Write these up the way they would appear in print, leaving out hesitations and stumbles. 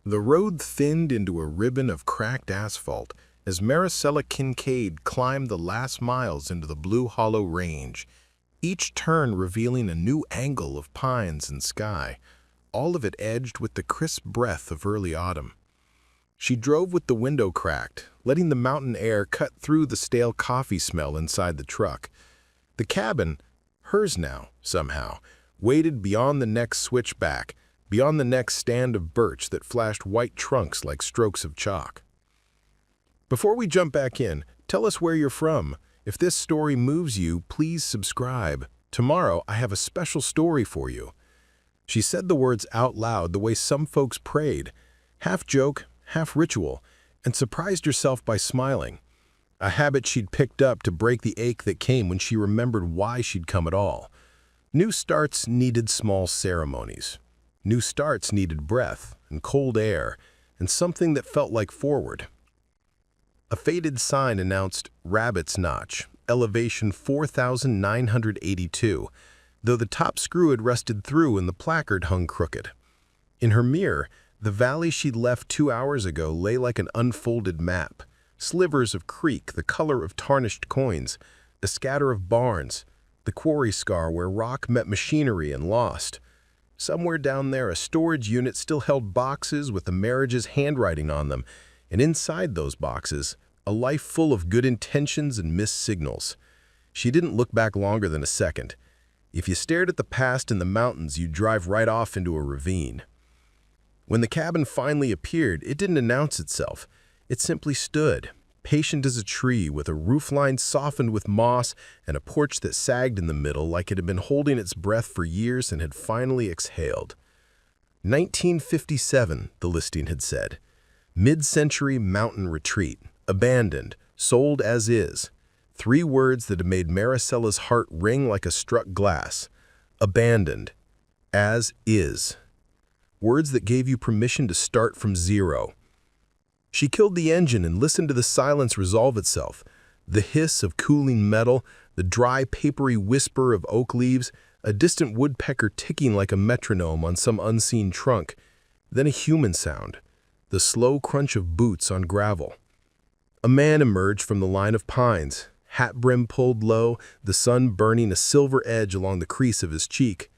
The road thinned into a ribbon of cracked asphalt as Maricela Kincaid climbed the last miles into the Blue Hollow Range, each turn revealing a new angle of pines and sky, all of it edged with the crisp breath of early autumn. She drove with the window cracked, letting the mountain air cut through the stale coffee smell inside the truck. The cabin, hers now, somehow, waited beyond the next switchback, beyond the next stand of birch that flashed white trunks like strokes of chalk. Before we jump back in, tell us where you're from. If this story moves you, please subscribe. Tomorrow, I have a special story for you. She said the words out loud the way some folks prayed, half joke, half ritual, and surprised herself by smiling, a habit she'd picked up to break the ache that came when she remembered why she'd come at all. New starts needed small ceremonies. New starts needed breath and cold air and something that felt like forward. A faded sign announced Rabbit's Notch, elevation 4,982, though the top screw had rusted through and the placard hung crooked. In her mirror, the valley she'd left 2 hours ago lay like an unfolded map, slivers of creek the color of tarnished coins, a scatter of barns, the quarry scar where rock met machinery and lost. Somewhere down there, a storage unit still held boxes with the marriage's handwriting on them, and inside those boxes, a life full of good intentions and missed signals. She didn't look back longer than a second. If you stared at the past in the mountains, you'd drive right off into a ravine. When the cabin finally appeared, it didn't announce itself. It simply stood, patient as a tree, with a roofline softened with moss and a porch that sagged in the middle like it had been holding its breath for years and had finally exhaled. 1957, the listing had said. Mid-century mountain retreat, abandoned, sold as is. 3 words that had made Maricela's heart ring like a struck glass. Abandoned. As is. Words that gave you permission to start from zero. She killed the engine and listened to the silence resolve itself. The hiss of cooling metal, the dry, papery whisper of oak leaves, a distant woodpecker ticking like a metronome on some unseen trunk. Then a human sound, the slow crunch of boots on gravel. A man emerged from the line of pines, hat brim pulled low, the sun burning a silver edge along the crease of his cheek.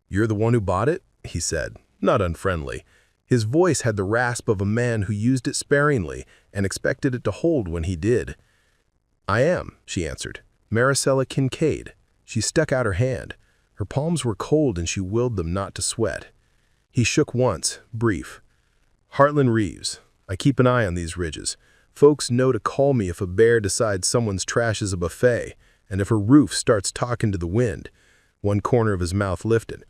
"You're the one who bought it?" he said, not unfriendly. His voice had the rasp of a man who used it sparingly and expected it to hold when he did. "I am," she answered. "Maricela Kincaid." She stuck out her hand. Her palms were cold and she willed them not to sweat. He shook once, brief. "Hartland Reeves. I keep an eye on these ridges. Folks know to call me if a bear decides someone's trash is a buffet, and if her roof starts talking to the wind." One corner of his mouth lifted.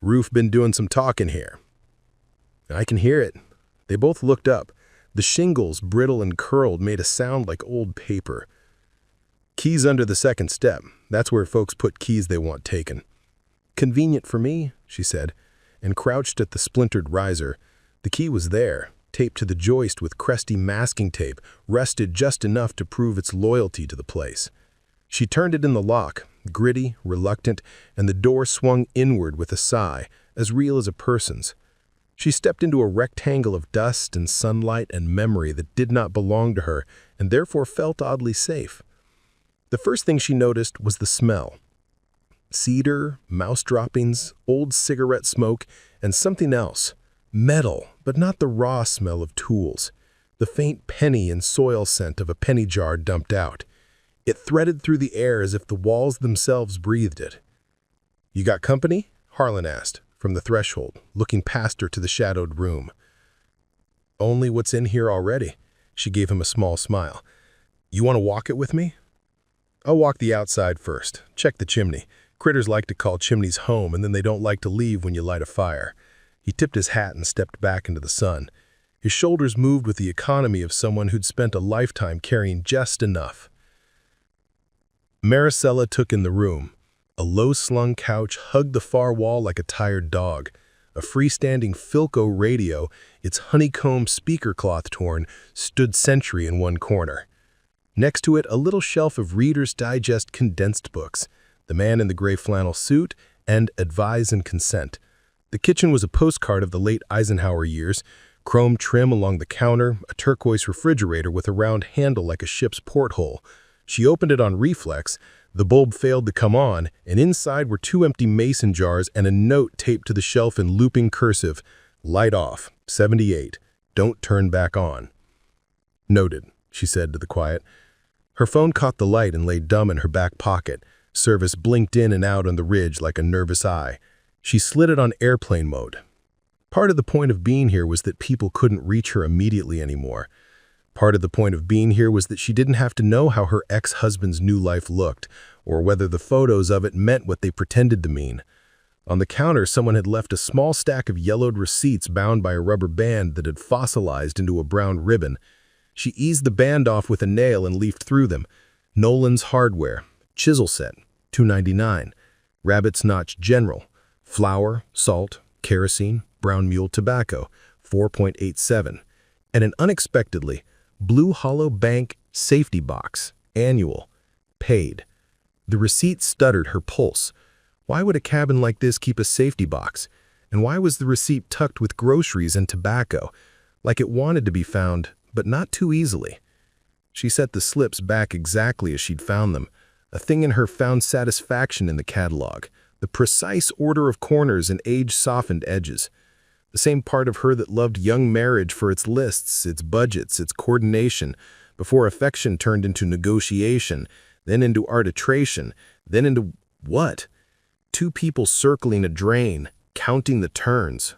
"Roof been doing some talking here." "I can hear it." They both looked up. The shingles, brittle and curled, made a sound like old paper. "Keys under the second step. That's where folks put keys they want taken." "Convenient for me," she said, and crouched at the splintered riser. The key was there, taped to the joist with crusty masking tape, rusted just enough to prove its loyalty to the place. She turned it in the lock, gritty, reluctant, and the door swung inward with a sigh, as real as a person's. She stepped into a rectangle of dust and sunlight and memory that did not belong to her and therefore felt oddly safe. The first thing she noticed was the smell. Cedar, mouse droppings, old cigarette smoke, and something else. Metal, but not the raw smell of tools. The faint penny and soil scent of a penny jar dumped out. It threaded through the air as if the walls themselves breathed it. "You got company?" Harlan asked, from the threshold, looking past her to the shadowed room. "Only what's in here already." She gave him a small smile. "You want to walk it with me?" "I'll walk the outside first. Check the chimney. Critters like to call chimneys home, and then they don't like to leave when you light a fire." He tipped his hat and stepped back into the sun. His shoulders moved with the economy of someone who'd spent a lifetime carrying just enough. Maricela took in the room. A low-slung couch hugged the far wall like a tired dog. A freestanding Philco radio, its honeycomb speaker cloth torn, stood sentry in one corner. Next to it, a little shelf of Reader's Digest condensed books, The Man in the Gray Flannel Suit, and Advise and Consent. The kitchen was a postcard of the late Eisenhower years, Chrome trim along the counter, a turquoise refrigerator with a round handle like a ship's porthole. She opened it on reflex. The bulb failed to come on, and inside were 2 empty mason jars and a note taped to the shelf in looping cursive. Light off, 78. Don't turn back on. Noted, she said to the quiet. Her phone caught the light and lay dumb in her back pocket. Service blinked in and out on the ridge like a nervous eye. She slid it on airplane mode. Part of the point of being here was that people couldn't reach her immediately anymore. Part of the point of being here was that she didn't have to know how her ex-husband's new life looked, or whether the photos of it meant what they pretended to mean. On the counter, someone had left a small stack of yellowed receipts bound by a rubber band that had fossilized into a brown ribbon. She eased the band off with a nail and leafed through them. Nolan's Hardware, chisel set, $2.99. Rabbit's Notch General, flour, salt, kerosene, brown mule tobacco, $4.87. And an unexpectedly, Blue Hollow Bank safety box, annual, paid. The receipt stuttered her pulse. Why would a cabin like this keep a safety box? And why was the receipt tucked with groceries and tobacco, like it wanted to be found, but not too easily? She set the slips back exactly as she'd found them. A thing in her found satisfaction in the catalog, the precise order of corners and age-softened edges. The same part of her that loved young marriage for its lists, its budgets, its coordination, before affection turned into negotiation, then into arbitration, then into what? 2 people circling a drain, counting the turns.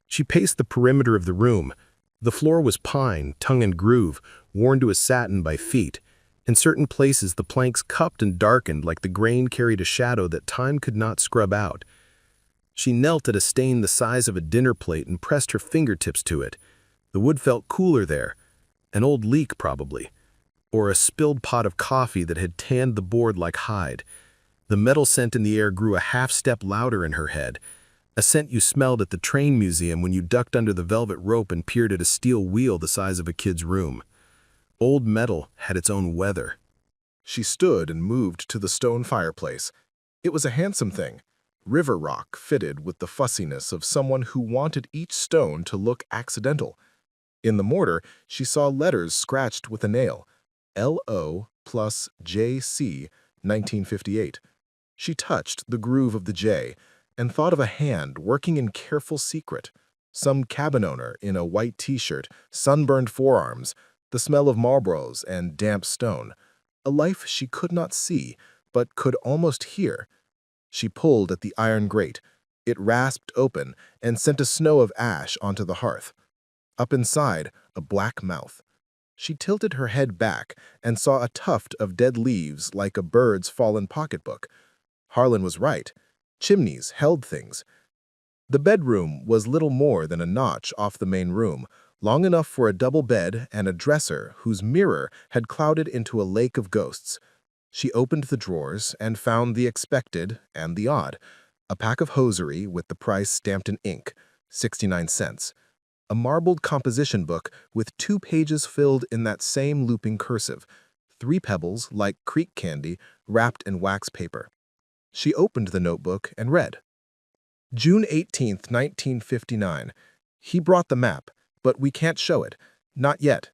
She paced the perimeter of the room. The floor was pine, tongue and groove, worn to a satin by feet. In certain places the planks cupped and darkened like the grain carried a shadow that time could not scrub out. She knelt at a stain the size of a dinner plate and pressed her fingertips to it. The wood felt cooler there. An old leak, probably. Or a spilled pot of coffee that had tanned the board like hide. The metal scent in the air grew a half-step louder in her head. A scent you smelled at the train museum when you ducked under the velvet rope and peered at a steel wheel the size of a kid's room. Old metal had its own weather. She stood and moved to the stone fireplace. It was a handsome thing. River rock fitted with the fussiness of someone who wanted each stone to look accidental. In the mortar, she saw letters scratched with a nail. L.O. plus J.C. 1958. She touched the groove of the J and thought of a hand working in careful secret. Some cabin owner in a white t-shirt, sunburned forearms, the smell of Marlboros and damp stone. A life she could not see, but could almost hear. She pulled at the iron grate. It rasped open and sent a snow of ash onto the hearth. Up inside, a black mouth. She tilted her head back and saw a tuft of dead leaves like a bird's fallen pocketbook. Harlan was right. Chimneys held things. The bedroom was little more than a notch off the main room, long enough for a double bed and a dresser whose mirror had clouded into a lake of ghosts. She opened the drawers and found the expected and the odd. A pack of hosiery with the price stamped in ink, 69 cents. A marbled composition book with 2 pages filled in that same looping cursive. 3 pebbles, like creek candy, wrapped in wax paper. She opened the notebook and read. June 18, 1959. He brought the map, but we can't show it. Not yet.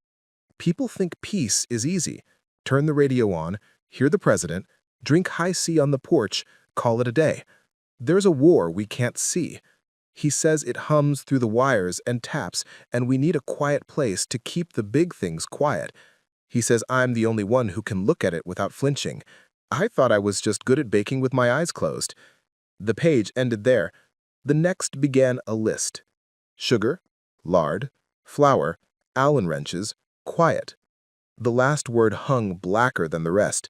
People think peace is easy. Turn the radio on, hear the president, drink high C on the porch, call it a day. There's a war we can't see. He says it hums through the wires and taps, and we need a quiet place to keep the big things quiet. He says I'm the only one who can look at it without flinching. I thought I was just good at baking with my eyes closed. The page ended there. The next began a list. Sugar, lard, flour, Allen wrenches, quiet. The last word hung blacker than the rest.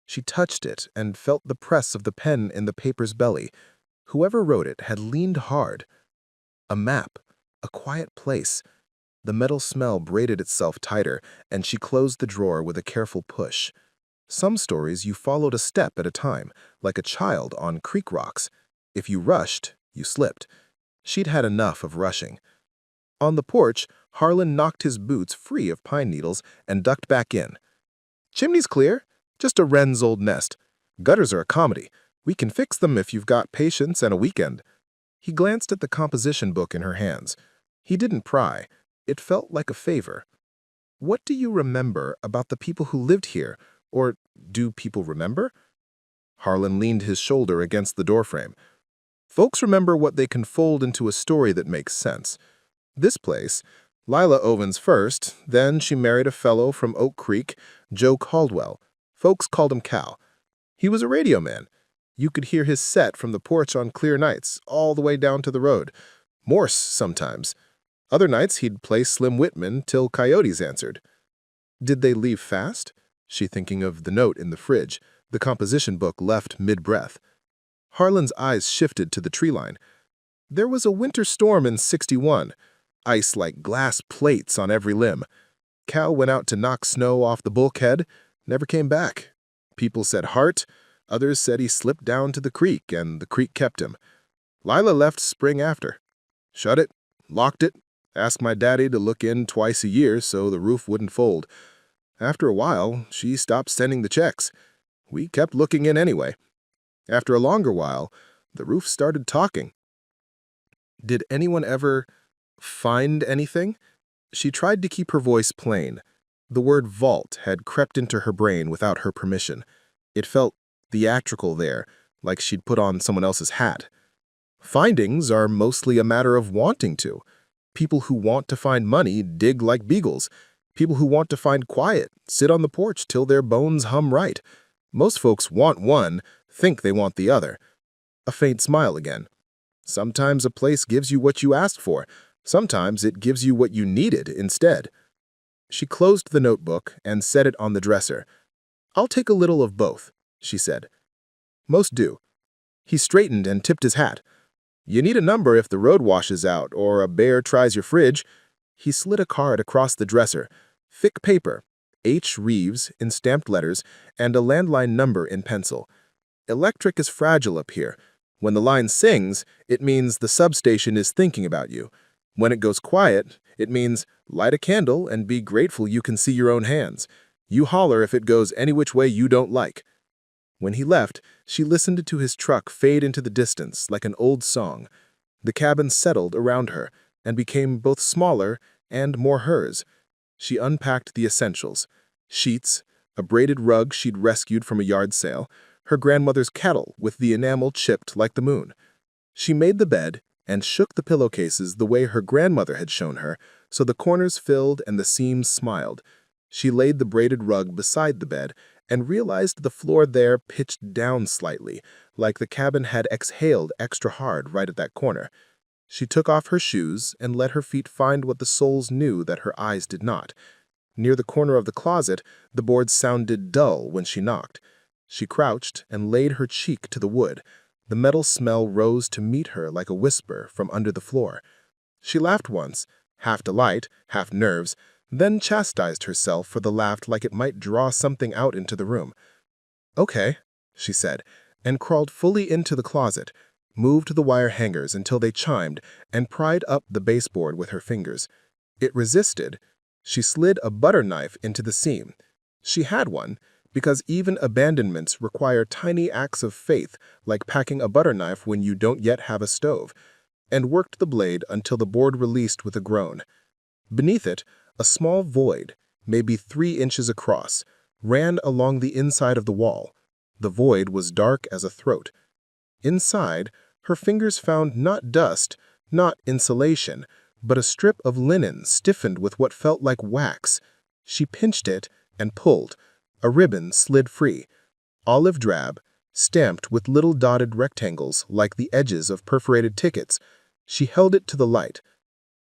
She touched it and felt the press of the pen in the paper's belly. Whoever wrote it had leaned hard. A map, a quiet place. The metal smell braided itself tighter, and she closed the drawer with a careful push. Some stories you followed a step at a time, like a child on creek rocks. If you rushed, you slipped. She'd had enough of rushing. On the porch, Harlan knocked his boots free of pine needles and ducked back in. Chimney's clear. Just a wren's old nest. Gutters are a comedy. We can fix them if you've got patience and a weekend. He glanced at the composition book in her hands. He didn't pry. It felt like a favor. "What do you remember about the people who lived here? Or do people remember?" Harlan leaned his shoulder against the doorframe. "Folks remember what they can fold into a story that makes sense. This place, Lila Ovens first, then she married a fellow from Oak Creek, Joe Caldwell. Folks called him Cal. He was a radio man. You could hear his set from the porch on clear nights, all the way down to the road. Morse, sometimes. Other nights he'd play Slim Whitman till coyotes answered." "Did they leave fast?" She thinking of the note in the fridge, the composition book left mid-breath. Harlan's eyes shifted to the tree line. "There was a winter storm in '61. Ice like glass plates on every limb. Cal went out to knock snow off the bulkhead, never came back. People said heart, others said he slipped down to the creek and the creek kept him. Lila left spring after. Shut it, locked it, asked my daddy to look in twice a year so the roof wouldn't fold. After a while, she stopped sending the checks. We kept looking in anyway. After a longer while, the roof started talking." "Did anyone ever find anything?" She tried to keep her voice plain. The word vault had crept into her brain without her permission. It felt theatrical there, like she'd put on someone else's hat. "Findings are mostly a matter of wanting to. People who want to find money dig like beagles. People who want to find quiet sit on the porch till their bones hum right. Most folks want one, think they want the other." A faint smile again. "Sometimes a place gives you what you asked for. Sometimes it gives you what you needed instead." She closed the notebook and set it on the dresser. "I'll take a little of both," she said. "Most do." He straightened and tipped his hat. "You need a number if the road washes out or a bear tries your fridge." He slid a card across the dresser. Thick paper, H. Reeves in stamped letters, and a landline number in pencil. "Electric is fragile up here. When the line sings, it means the substation is thinking about you. When it goes quiet, it means light a candle and be grateful you can see your own hands. You holler if it goes any which way you don't like." When he left, she listened to his truck fade into the distance like an old song. The cabin settled around her and became both smaller and more hers. She unpacked the essentials: sheets, a braided rug she'd rescued from a yard sale, her grandmother's kettle with the enamel chipped like the moon. She made the bed and shook the pillowcases the way her grandmother had shown her, so the corners filled and the seams smiled. She laid the braided rug beside the bed and realized the floor there pitched down slightly, like the cabin had exhaled extra hard right at that corner. She took off her shoes and let her feet find what the soles knew that her eyes did not. Near the corner of the closet, the boards sounded dull when she knocked. She crouched and laid her cheek to the wood. The metal smell rose to meet her like a whisper from under the floor. She laughed once, half delight, half nerves, then chastised herself for the laugh like it might draw something out into the room. "Okay," she said, and crawled fully into the closet, moved the wire hangers until they chimed, and pried up the baseboard with her fingers. It resisted. She slid a butter knife into the seam. She had one, because even abandonments require tiny acts of faith, like packing a butter knife when you don't yet have a stove, and worked the blade until the board released with a groan. Beneath it, a small void, maybe 3 inches across, ran along the inside of the wall. The void was dark as a throat. Inside, her fingers found not dust, not insulation, but a strip of linen stiffened with what felt like wax. She pinched it and pulled. A ribbon slid free, olive drab, stamped with little dotted rectangles like the edges of perforated tickets. She held it to the light.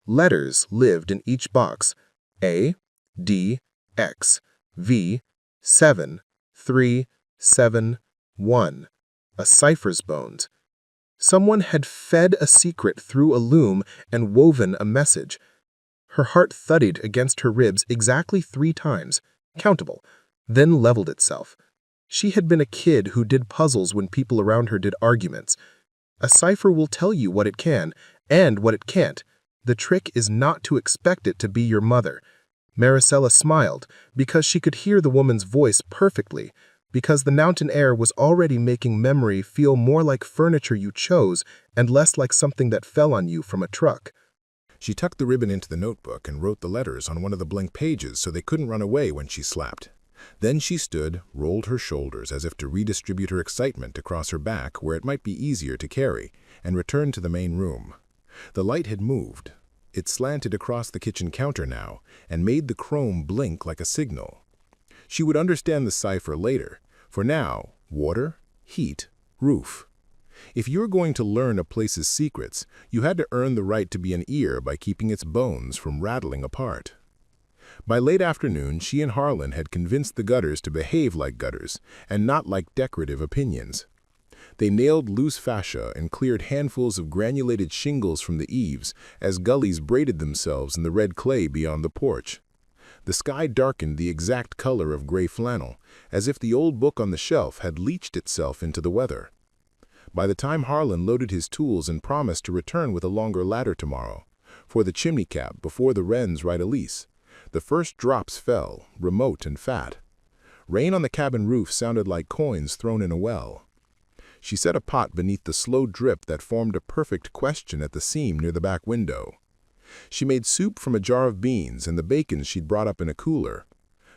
Letters lived in each box: A, D, X, V, 7, 3, 7, 1. A cipher's bones. Someone had fed a secret through a loom and woven a message. Her heart thudded against her ribs exactly 3 times, countable, then leveled itself. She had been a kid who did puzzles when people around her did arguments. A cipher will tell you what it can and what it can't. The trick is not to expect it to be your mother. Maricela smiled because she could hear the woman's voice perfectly, because the mountain air was already making memory feel more like furniture you chose and less like something that fell on you from a truck. She tucked the ribbon into the notebook and wrote the letters on one of the blank pages so they couldn't run away when she slapped. Then she stood, rolled her shoulders as if to redistribute her excitement across her back where it might be easier to carry, and returned to the main room. The light had moved. It slanted across the kitchen counter now and made the chrome blink like a signal. She would understand the cipher later. For now, water, heat, roof. If you were going to learn a place's secrets, you had to earn the right to be an ear by keeping its bones from rattling apart. By late afternoon, she and Harlan had convinced the gutters to behave like gutters and not like decorative opinions. They nailed loose fascia and cleared handfuls of granulated shingles from the eaves as gullies braided themselves in the red clay beyond the porch. The sky darkened the exact color of gray flannel, as if the old book on the shelf had leached itself into the weather. By the time Harlan loaded his tools and promised to return with a longer ladder tomorrow, for the chimney cap before the wrens write a lease, the first drops fell, remote and fat. Rain on the cabin roof sounded like coins thrown in a well. She set a pot beneath the slow drip that formed a perfect question at the seam near the back window. She made soup from a jar of beans and the bacon she'd brought up in a cooler.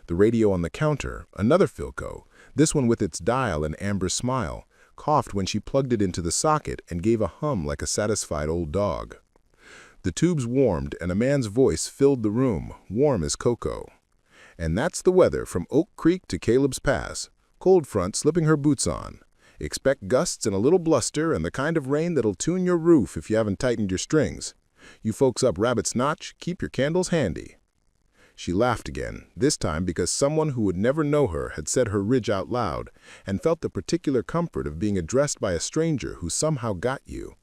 The radio on the counter, another Philco, this one with its dial and amber smile, coughed when she plugged it into the socket and gave a hum like a satisfied old dog. The tubes warmed and a man's voice filled the room, warm as cocoa. And that's the weather from Oak Creek to Caleb's Pass. Cold front slipping her boots on. Expect gusts and a little bluster and the kind of rain that'll tune your roof if you haven't tightened your strings. You folks up Rabbit's Notch, keep your candles handy. She laughed again, this time because someone who would never know her had said her ridge out loud and felt the particular comfort of being addressed by a stranger who somehow got you.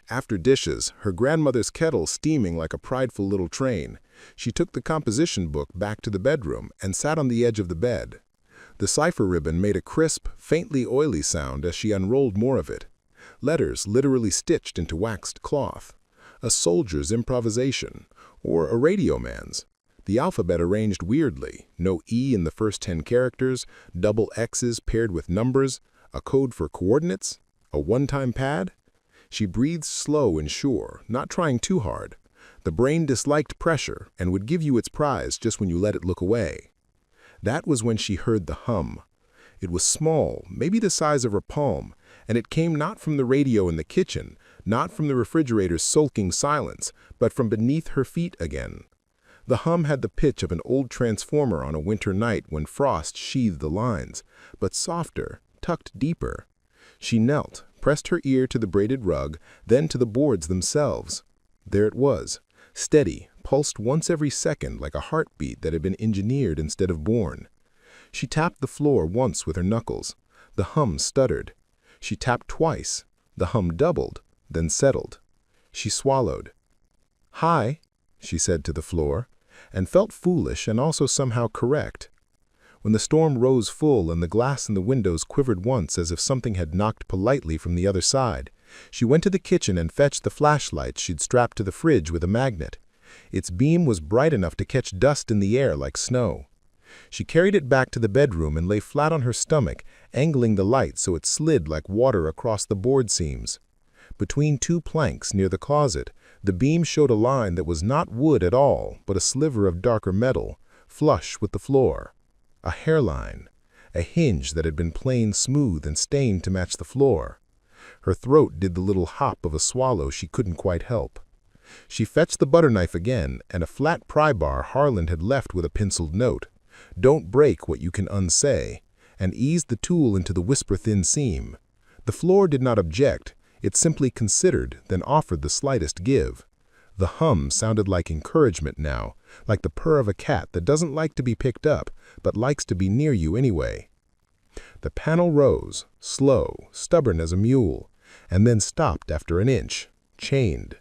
After dishes, her grandmother's kettle steaming like a prideful little train, she took the composition book back to the bedroom and sat on the edge of the bed. The cipher ribbon made a crisp, faintly oily sound as she unrolled more of it. Letters literally stitched into waxed cloth. A soldier's improvisation, or a radio man's. The alphabet arranged weirdly, no E in the first 10 characters, double X's paired with numbers, a code for coordinates, a one-time pad. She breathed slow and sure, not trying too hard. The brain disliked pressure and would give you its prize just when you let it look away. That was when she heard the hum. It was small, maybe the size of her palm, and it came not from the radio in the kitchen, not from the refrigerator's sulking silence, but from beneath her feet again. The hum had the pitch of an old transformer on a winter night when frost sheathed the lines, but softer, tucked deeper. She knelt, pressed her ear to the braided rug, then to the boards themselves. There it was, steady, pulsed once every second like a heartbeat that had been engineered instead of born. She tapped the floor once with her knuckles. The hum stuttered. She tapped twice. The hum doubled, then settled. She swallowed. "Hi," she said to the floor, and felt foolish and also somehow correct. When the storm rose full and the glass in the windows quivered once as if something had knocked politely from the other side, she went to the kitchen and fetched the flashlight she'd strapped to the fridge with a magnet. Its beam was bright enough to catch dust in the air like snow. She carried it back to the bedroom and lay flat on her stomach, angling the light so it slid like water across the board seams. Between two planks near the closet, the beam showed a line that was not wood at all, but a sliver of darker metal, flush with the floor. A hairline, a hinge that had been planed smooth and stained to match the floor. Her throat did the little hop of a swallow she couldn't quite help. She fetched the butter knife again and a flat pry bar Harlan had left with a penciled note, "Don't break what you can unsay," and eased the tool into the whisper-thin seam. The floor did not object. It simply considered, then offered the slightest give. The hum sounded like encouragement now, like the purr of a cat that doesn't like to be picked up, but likes to be near you anyway. The panel rose, slow, stubborn as a mule, and then stopped after an inch, chained.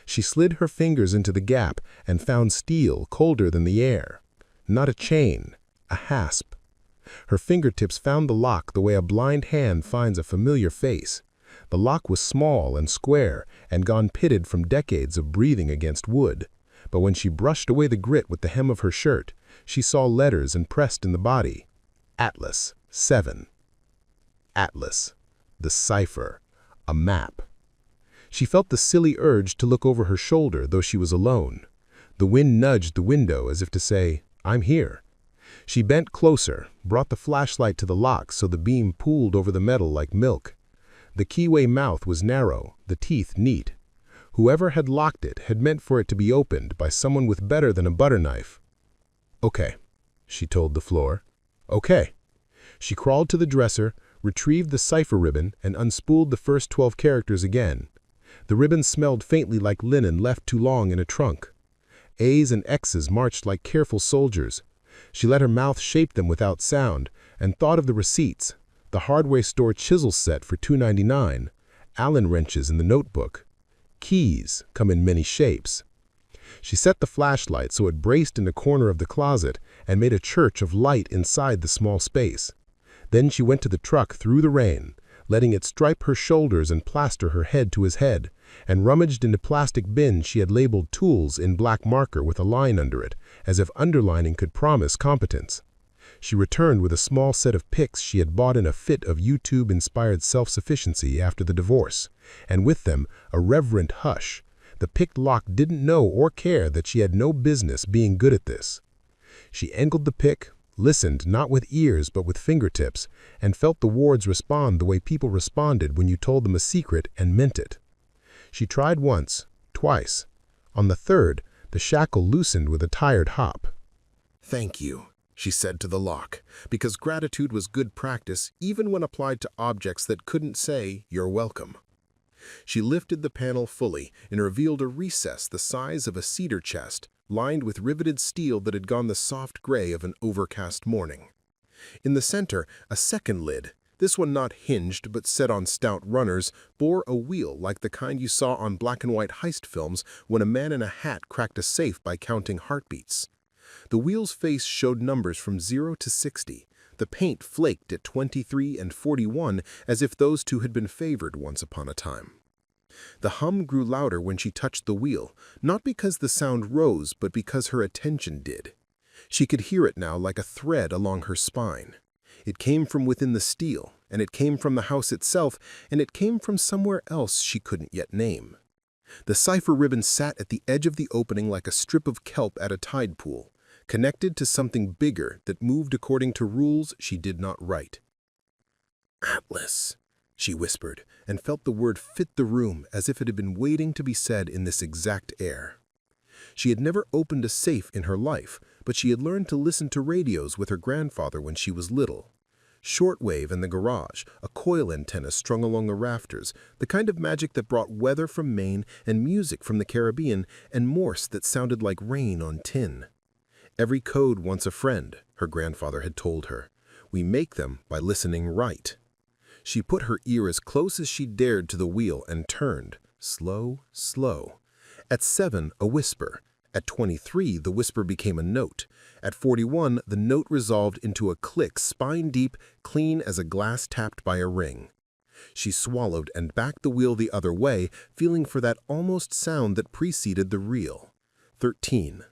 She slid her fingers into the gap and found steel colder than the air. Not a chain, a hasp. Her fingertips found the lock the way a blind hand finds a familiar face. The lock was small and square and gone pitted from decades of breathing against wood, but when she brushed away the grit with the hem of her shirt, she saw letters impressed in the body. Atlas 7. Atlas. The cipher. A map. She felt the silly urge to look over her shoulder, though she was alone. The wind nudged the window as if to say, "I'm here." She bent closer, brought the flashlight to the lock so the beam pooled over the metal like milk. The keyway mouth was narrow, the teeth neat. Whoever had locked it had meant for it to be opened by someone with better than a butter knife. "Okay," she told the floor. "Okay." She crawled to the dresser, retrieved the cipher ribbon, and unspooled the first 12 characters again. The ribbon smelled faintly like linen left too long in a trunk. A's and X's marched like careful soldiers. She let her mouth shape them without sound, and thought of the receipts, the hardware store chisel set for $2.99, Allen wrenches in the notebook. Keys come in many shapes. She set the flashlight so it braced in the corner of the closet and made a church of light inside the small space. Then she went to the truck through the rain, letting it stripe her shoulders and plaster her head to his head, and rummaged in the plastic bin she had labeled tools in black marker with a line under it, as if underlining could promise competence. She returned with a small set of picks she had bought in a fit of YouTube-inspired self-sufficiency after the divorce, and with them a reverent hush. The picked lock didn't know or care that she had no business being good at this. She angled the pick, listened not with ears but with fingertips, and felt the wards respond the way people responded when you told them a secret and meant it. She tried once, twice. On the third, the shackle loosened with a tired hop. "Thank you," she said to the lock, because gratitude was good practice even when applied to objects that couldn't say, "You're welcome." She lifted the panel fully and revealed a recess the size of a cedar chest, lined with riveted steel that had gone the soft gray of an overcast morning. In the center, a second lid, this one not hinged but set on stout runners, bore a wheel like the kind you saw on black-and-white heist films when a man in a hat cracked a safe by counting heartbeats. The wheel's face showed numbers from 0 to 60. The paint flaked at 23 and 41 as if those two had been favored once upon a time. The hum grew louder when she touched the wheel, not because the sound rose but because her attention did. She could hear it now like a thread along her spine. It came from within the steel, and it came from the house itself, and it came from somewhere else she couldn't yet name. The cipher ribbon sat at the edge of the opening like a strip of kelp at a tide pool, connected to something bigger that moved according to rules she did not write. "Atlas," she whispered, and felt the word fit the room as if it had been waiting to be said in this exact air. She had never opened a safe in her life, but she had learned to listen to radios with her grandfather when she was little. Shortwave in the garage, a coil antenna strung along the rafters, the kind of magic that brought weather from Maine and music from the Caribbean, and Morse that sounded like rain on tin. Every code wants a friend, her grandfather had told her. We make them by listening right. She put her ear as close as she dared to the wheel and turned, slow, slow. At 7, a whisper. At 23, the whisper became a note. At 41, the note resolved into a click spine-deep, clean as a glass tapped by a ring. She swallowed and backed the wheel the other way, feeling for that almost sound that preceded the reel. 13.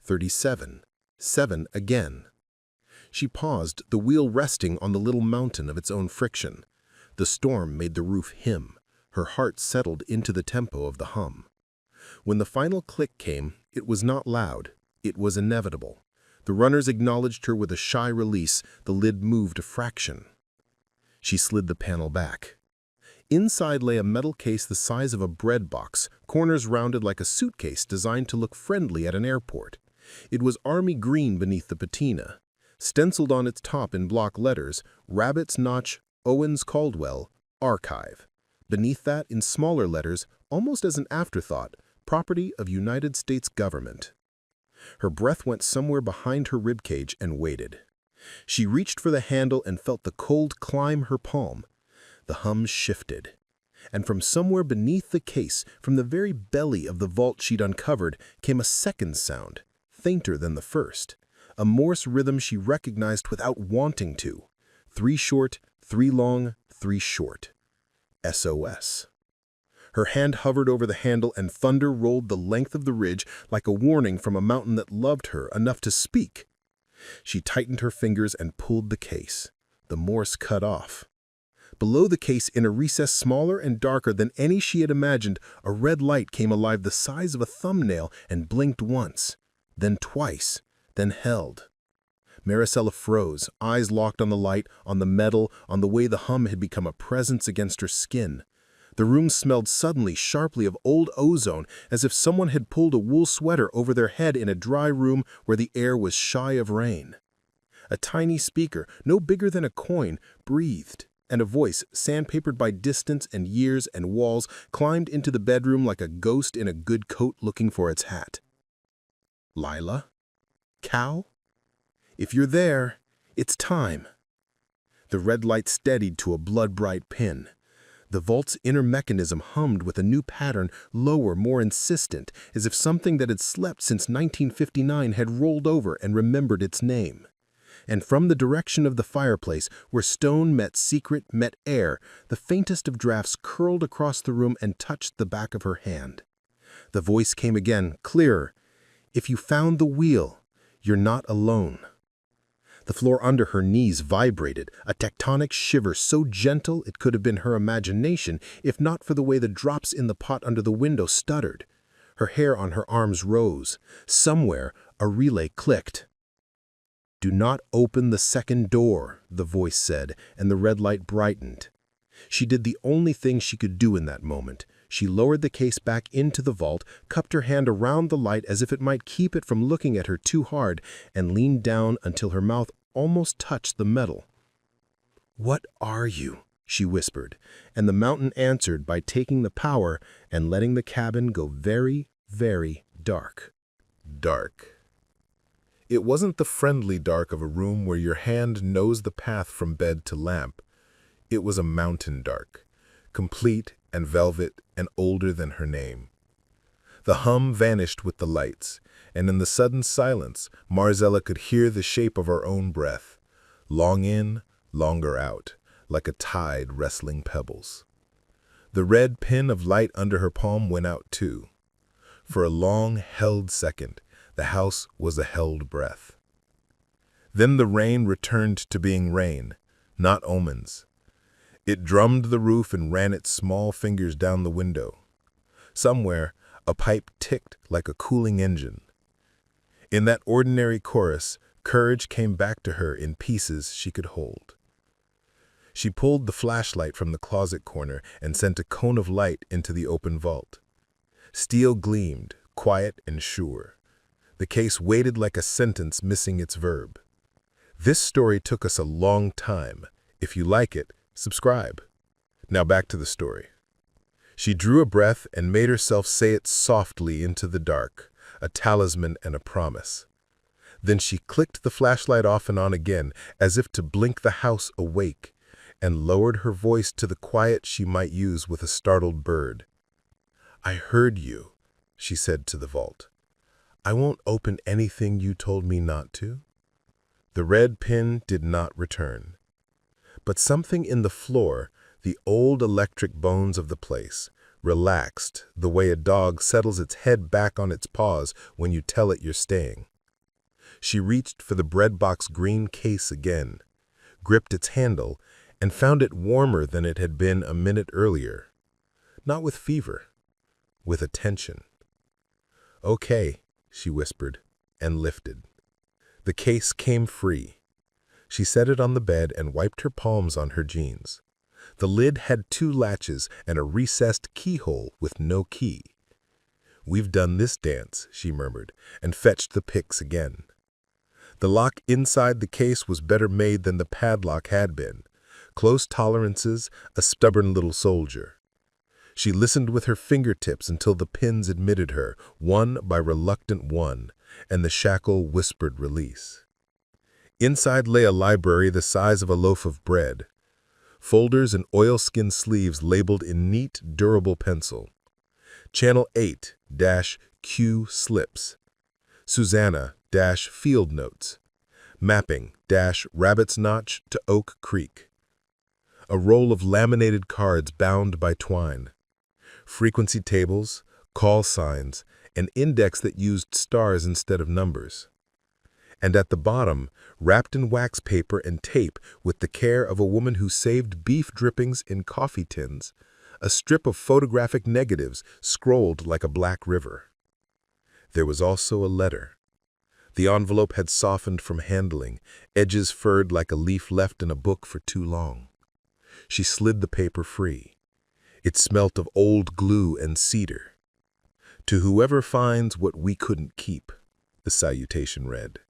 37. 7 again. She paused, the wheel resting on the little mountain of its own friction. The storm made the roof hum. Her heart settled into the tempo of the hum. When the final click came, it was not loud. It was inevitable. The runners acknowledged her with a shy release. The lid moved a fraction. She slid the panel back. Inside lay a metal case the size of a bread box, corners rounded like a suitcase designed to look friendly at an airport. It was army green beneath the patina. Stenciled on its top in block letters, Rabbit's Notch, Owens Caldwell, Archive. Beneath that, in smaller letters, almost as an afterthought, Property of United States Government. Her breath went somewhere behind her ribcage and waited. She reached for the handle and felt the cold climb her palm. The hum shifted. And from somewhere beneath the case, from the very belly of the vault she'd uncovered, came a second sound, fainter than the first. A Morse rhythm she recognized without wanting to. 3 short, 3 long, 3 short. SOS. Her hand hovered over the handle and thunder rolled the length of the ridge like a warning from a mountain that loved her enough to speak. She tightened her fingers and pulled the case. The Morse cut off. Below the case, in a recess smaller and darker than any she had imagined, a red light came alive the size of a thumbnail and blinked once, then twice, then held. Maricela froze, eyes locked on the light, on the metal, on the way the hum had become a presence against her skin. The room smelled suddenly, sharply of old ozone, as if someone had pulled a wool sweater over their head in a dry room where the air was shy of rain. A tiny speaker, no bigger than a coin, breathed, and a voice, sandpapered by distance and years and walls, climbed into the bedroom like a ghost in a good coat looking for its hat. "Lila? Cal? If you're there, it's time." The red light steadied to a blood-bright pin. The vault's inner mechanism hummed with a new pattern, lower, more insistent, as if something that had slept since 1959 had rolled over and remembered its name. And from the direction of the fireplace, where stone met secret, met air, the faintest of drafts curled across the room and touched the back of her hand. The voice came again, clearer. "If you found the wheel, you're not alone." The floor under her knees vibrated, a tectonic shiver so gentle it could have been her imagination, if not for the way the drops in the pot under the window stuttered. Her hair on her arms rose. Somewhere, a relay clicked. "Do not open the second door," the voice said, and the red light brightened. She did the only thing she could do in that moment. She lowered the case back into the vault, cupped her hand around the light as if it might keep it from looking at her too hard, and leaned down until her mouth almost touched the metal. "What are you?" she whispered, and the mountain answered by taking the power and letting the cabin go very, very dark. Dark. It wasn't the friendly dark of a room where your hand knows the path from bed to lamp. It was a mountain dark, complete and velvet and older than her name. The hum vanished with the lights, and in the sudden silence, Marcella could hear the shape of her own breath, long in, longer out, like a tide wrestling pebbles. The red pin of light under her palm went out too. For a long, held second, the house was a held breath. Then the rain returned to being rain, not omens. It drummed the roof and ran its small fingers down the window. Somewhere, a pipe ticked like a cooling engine. In that ordinary chorus, courage came back to her in pieces she could hold. She pulled the flashlight from the closet corner and sent a cone of light into the open vault. Steel gleamed, quiet and sure. The case waited like a sentence missing its verb. This story took us a long time. If you like it, subscribe. Now back to the story. She drew a breath and made herself say it softly into the dark, a talisman and a promise. Then she clicked the flashlight off and on again, as if to blink the house awake, and lowered her voice to the quiet she might use with a startled bird. "I heard you," she said to the vault. "I won't open anything you told me not to." The red pin did not return. But something in the floor, the old electric bones of the place, relaxed the way a dog settles its head back on its paws when you tell it you're staying. She reached for the breadbox green case again, gripped its handle, and found it warmer than it had been a minute earlier. Not with fever, with attention. "Okay," she whispered, and lifted. The case came free. She set it on the bed and wiped her palms on her jeans. The lid had 2 latches and a recessed keyhole with no key. "We've done this dance," she murmured, and fetched the picks again. The lock inside the case was better made than the padlock had been. Close tolerances, a stubborn little soldier. She listened with her fingertips until the pins admitted her, one by reluctant one, and the shackle whispered release. Inside lay a library the size of a loaf of bread. Folders and oilskin sleeves labeled in neat, durable pencil. Channel 8-Q slips. Susanna-field notes. Mapping-Rabbit's Notch to Oak Creek. A roll of laminated cards bound by twine. Frequency tables, call signs, an index that used stars instead of numbers. And at the bottom, wrapped in wax paper and tape with the care of a woman who saved beef drippings in coffee tins, a strip of photographic negatives scrolled like a black river. There was also a letter. The envelope had softened from handling, edges furred like a leaf left in a book for too long. She slid the paper free. It smelt of old glue and cedar. "To whoever finds what we couldn't keep," the salutation read.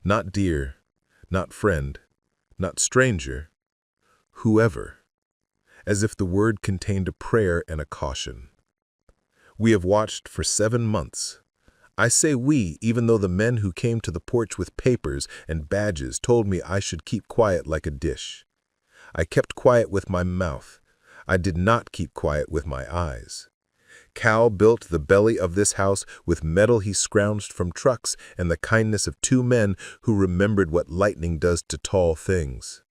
Not dear, not friend, not stranger, whoever, as if the word contained a prayer and a caution. "We have watched for 7 months. I say we, even though the men who came to the porch with papers and badges told me I should keep quiet like a dish. I kept quiet with my mouth. I did not keep quiet with my eyes. Cal built the belly of this house with metal he scrounged from trucks and the kindness of 2 men who remembered what lightning does to tall things.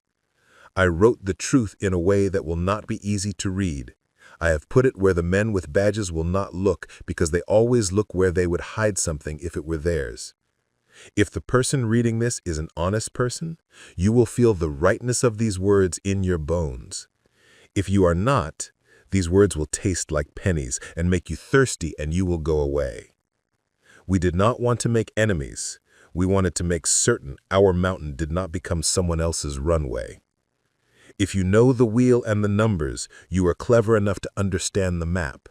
I wrote the truth in a way that will not be easy to read. I have put it where the men with badges will not look because they always look where they would hide something if it were theirs. If the person reading this is an honest person, you will feel the rightness of these words in your bones. If you are not, these words will taste like pennies and make you thirsty and you will go away. We did not want to make enemies. We wanted to make certain our mountain did not become someone else's runway. If you know the wheel and the numbers, you are clever enough to understand the map.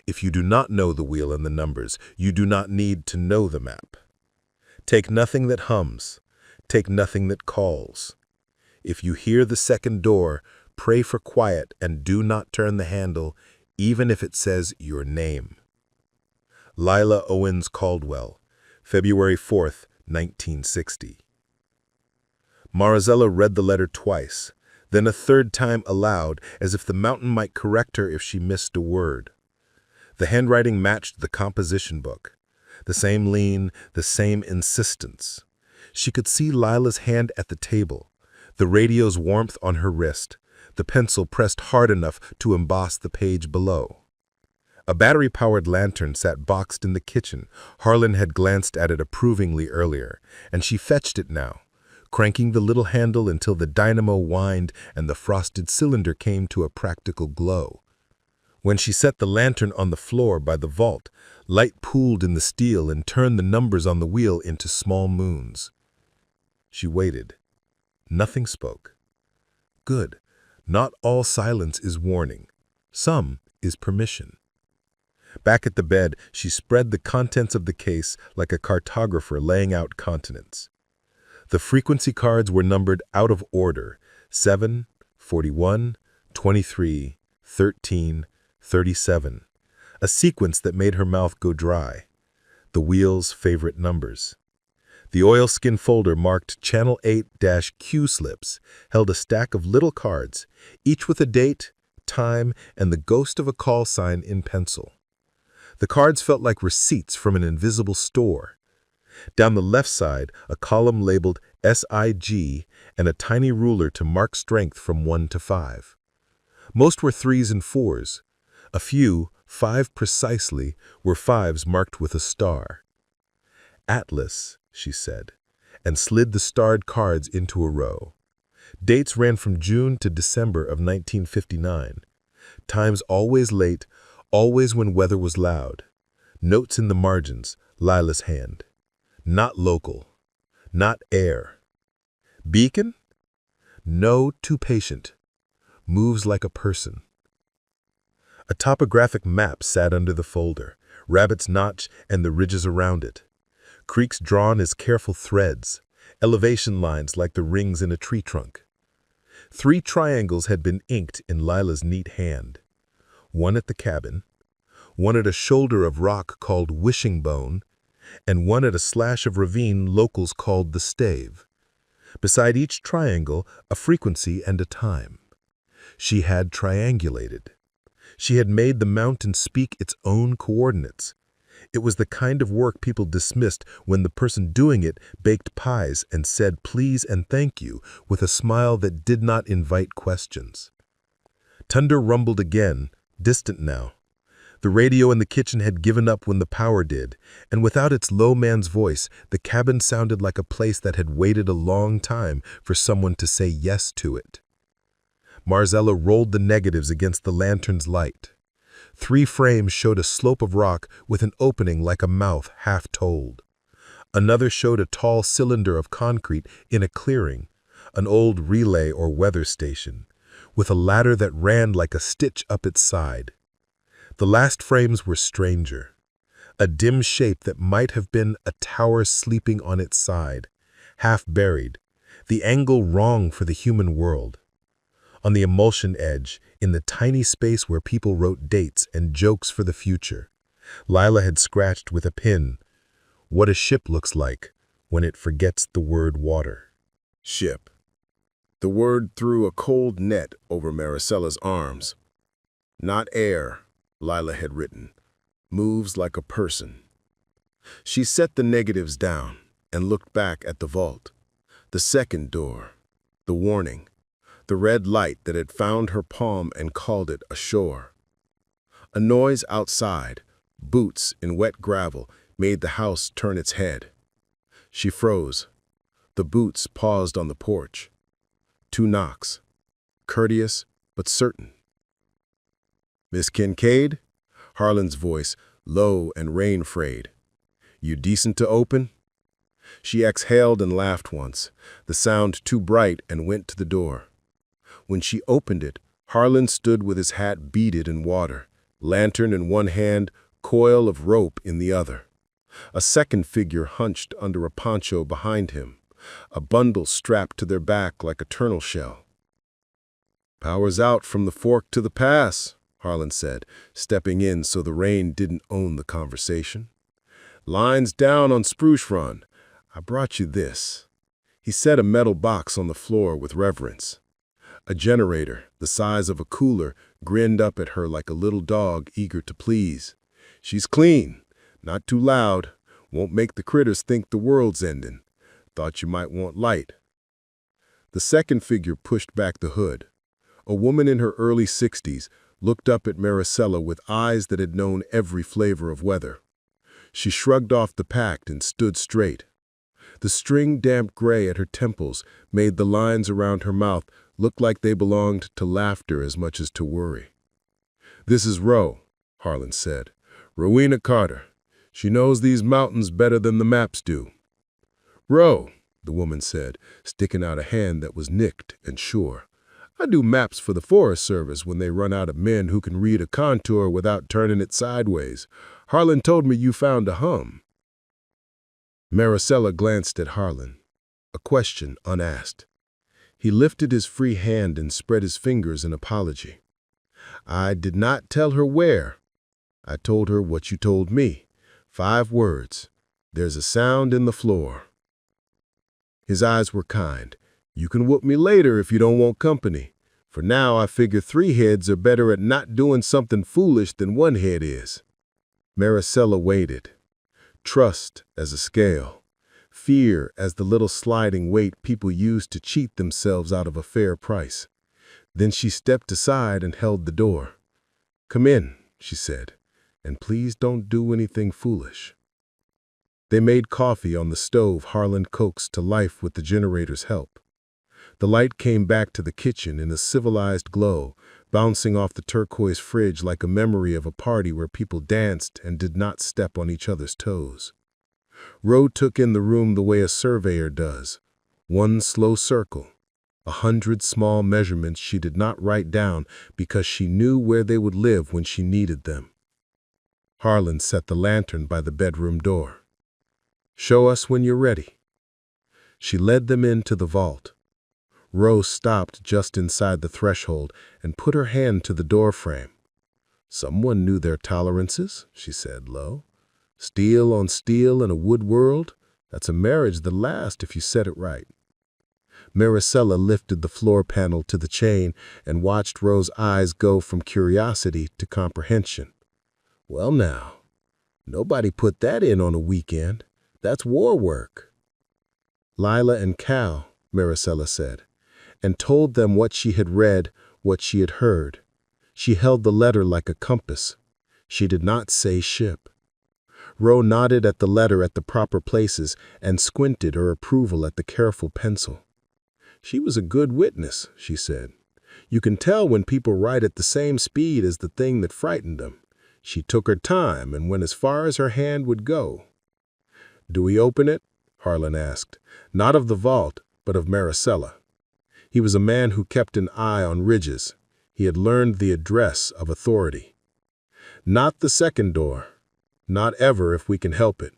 If you do not know the wheel and the numbers, you do not need to know the map. Take nothing that hums. Take nothing that calls. If you hear the second door, pray for quiet and do not turn the handle, even if it says your name." Lila Owens Caldwell, February 4th, 1960. Marizella read the letter twice, then a third time aloud, as if the mountain might correct her if she missed a word. The handwriting matched the composition book. The same lean, the same insistence. She could see Lila's hand at the table, the radio's warmth on her wrist, the pencil pressed hard enough to emboss the page below. A battery-powered lantern sat boxed in the kitchen. Harlan had glanced at it approvingly earlier, and she fetched it now, cranking the little handle until the dynamo whined and the frosted cylinder came to a practical glow. When she set the lantern on the floor by the vault, light pooled in the steel and turned the numbers on the wheel into small moons. She waited. Nothing spoke. Good. Not all silence is warning. Some is permission. Back at the bed, she spread the contents of the case like a cartographer laying out continents. The frequency cards were numbered out of order: 7, 41, 23, 13, 37, a sequence that made her mouth go dry. The wheel's favorite numbers. The oilskin folder marked Channel 8-Q slips held a stack of little cards, each with a date, time, and the ghost of a call sign in pencil. The cards felt like receipts from an invisible store. Down the left side, a column labeled SIG and a tiny ruler to mark strength from 1 to 5. Most were 3s and 4s. A few, 5 precisely, were 5s marked with a star. Atlas, she said, and slid the starred cards into a row. Dates ran from June to December of 1959. Times always late, always when weather was loud. Notes in the margins, Lila's hand. Not local. Not air. Beacon? No, too patient. Moves like a person. A topographic map sat under the folder, Rabbit's Notch and the ridges around it. Creeks drawn as careful threads, elevation lines like the rings in a tree trunk. 3 triangles had been inked in Lila's neat hand. One at the cabin, one at a shoulder of rock called Wishing Bone, and one at a slash of ravine locals called the Stave. Beside each triangle, a frequency and a time. She had triangulated. She had made the mountain speak its own coordinates. It was the kind of work people dismissed when the person doing it baked pies and said please and thank you with a smile that did not invite questions. Thunder rumbled again, distant now. The radio in the kitchen had given up when the power did, and without its low man's voice, the cabin sounded like a place that had waited a long time for someone to say yes to it. Marzella rolled the negatives against the lantern's light. 3 frames showed a slope of rock with an opening like a mouth half told. Another showed a tall cylinder of concrete in a clearing, an old relay or weather station, with a ladder that ran like a stitch up its side. The last frames were stranger, a dim shape that might have been a tower sleeping on its side, half buried, the angle wrong for the human world. On the emulsion edge, in the tiny space where people wrote dates and jokes for the future, Lila had scratched with a pin what a ship looks like when it forgets the word water. Ship. The word threw a cold net over Maricella's arms. Not air, Lila had written. Moves like a person. She set the negatives down and looked back at the vault. The second door. The warning. The red light that had found her palm and called it ashore. A noise outside, boots in wet gravel, made the house turn its head. She froze. The boots paused on the porch. 2 knocks. Courteous, but certain. "Miss Kincaid?" Harlan's voice, low and rain-frayed. "You decent to open?" She exhaled and laughed once, the sound too bright, and went to the door. When she opened it, Harlan stood with his hat beaded in water, lantern in one hand, coil of rope in the other. A second figure hunched under a poncho behind him, a bundle strapped to their back like a turtle shell. "Power's out from the fork to the pass," Harlan said, stepping in so the rain didn't own the conversation. "Line's down on Spruce Run. I brought you this." He set a metal box on the floor with reverence. A generator, the size of a cooler, grinned up at her like a little dog eager to please. "She's clean, not too loud, won't make the critters think the world's ending. Thought you might want light." The second figure pushed back the hood. A woman in her early 60s looked up at Maricela with eyes that had known every flavor of weather. She shrugged off the pack and stood straight. The string-damp gray at her temples made the lines around her mouth look like they belonged to laughter as much as to worry. "This is Ro," Harlan said. "Rowena Carter. She knows these mountains better than the maps do." "Ro," the woman said, sticking out a hand that was nicked and sure. "I do maps for the Forest Service when they run out of men who can read a contour without turning it sideways. Harlan told me you found a hum." Maricela glanced at Harlan, a question unasked. He lifted his free hand and spread his fingers in apology. "I did not tell her where. I told her what you told me. 5 words. There's a sound in the floor." His eyes were kind. "You can whoop me later if you don't want company. For now, I figure 3 heads are better at not doing something foolish than 1 head is." Maricela waited. Trust as a scale. Fear as the little sliding weight people use to cheat themselves out of a fair price. Then she stepped aside and held the door. "Come in," she said, "and please don't do anything foolish." They made coffee on the stove Harlan coaxed to life with the generator's help. The light came back to the kitchen in a civilized glow, bouncing off the turquoise fridge like a memory of a party where people danced and did not step on each other's toes. Ro took in the room the way a surveyor does. 1 slow circle, 100 small measurements she did not write down because she knew where they would live when she needed them. Harlan set the lantern by the bedroom door. "Show us when you're ready." She led them into the vault. Ro stopped just inside the threshold and put her hand to the doorframe. "Someone knew their tolerances," she said low. "Steel on steel in a wood world, that's a marriage that lasts if you set it right." Maricela lifted the floor panel to the chain and watched Ro's eyes go from curiosity to comprehension. "Well now, nobody put that in on a weekend. That's war work." "Lila and Cal," Maricela said, and told them what she had read, what she had heard. She held the letter like a compass. She did not say ship. Ro nodded at the letter at the proper places and squinted her approval at the careful pencil. She was a good witness, she said. You can tell when people write at the same speed as the thing that frightened them. She took her time and went as far as her hand would go. Do we open it? Harlan asked, not of the vault, but of Maricela. He was a man who kept an eye on ridges. He had learned the address of authority. Not the second door. Not ever if we can help it.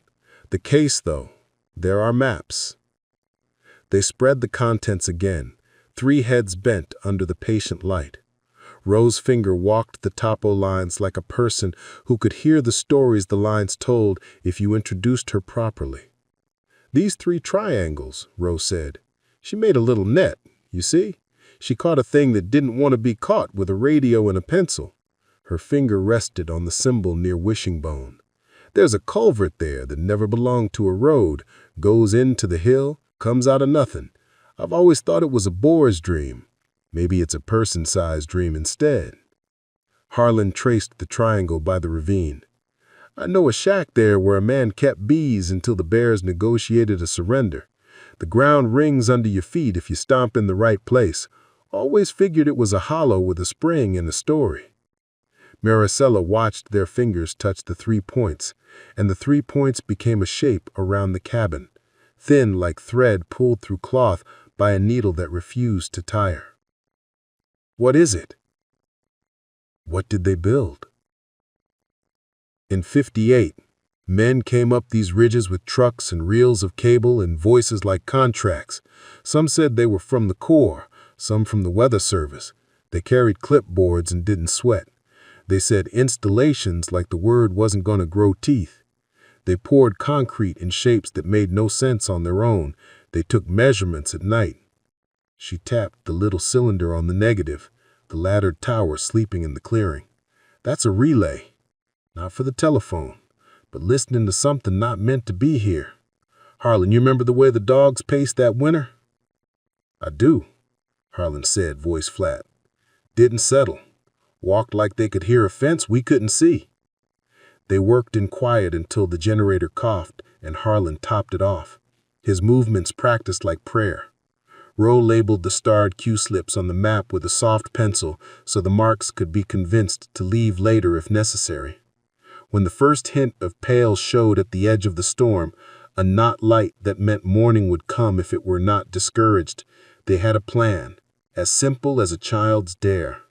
The case, though, there are maps. They spread the contents again, 3 heads bent under the patient light. Ro's finger walked the topo lines like a person who could hear the stories the lines told if you introduced her properly. These 3 triangles, Ro said. She made a little net, you see? She caught a thing that didn't want to be caught with a radio and a pencil. Her finger rested on the symbol near Wishing-Bone. There's a culvert there that never belonged to a road, goes into the hill, comes out of nothing. I've always thought it was a boar's dream. Maybe it's a person-sized dream instead. Harlan traced the triangle by the ravine. I know a shack there where a man kept bees until the bears negotiated a surrender. The ground rings under your feet if you stomp in the right place. Always figured it was a hollow with a spring and a story. Maricela watched their fingers touch the 3 points, and the 3 points became a shape around the cabin, thin like thread pulled through cloth by a needle that refused to tire. What is it? What did they build? In '58, men came up these ridges with trucks and reels of cable and voices like contracts. Some said they were from the Corps, some from the Weather Service. They carried clipboards and didn't sweat. They said installations like the word wasn't going to grow teeth. They poured concrete in shapes that made no sense on their own. They took measurements at night. She tapped the little cylinder on the negative, the laddered tower sleeping in the clearing. That's a relay. Not for the telephone, but listening to something not meant to be here. Harlan, you remember the way the dogs paced that winter? I do, Harlan said, voice flat. Didn't settle. Walked like they could hear a fence we couldn't see. They worked in quiet until the generator coughed and Harlan topped it off. His movements practiced like prayer. Ro labeled the starred Q-slips on the map with a soft pencil so the marks could be convinced to leave later if necessary. When the first hint of pale showed at the edge of the storm, a not light that meant morning would come if it were not discouraged, they had a plan, as simple as a child's dare.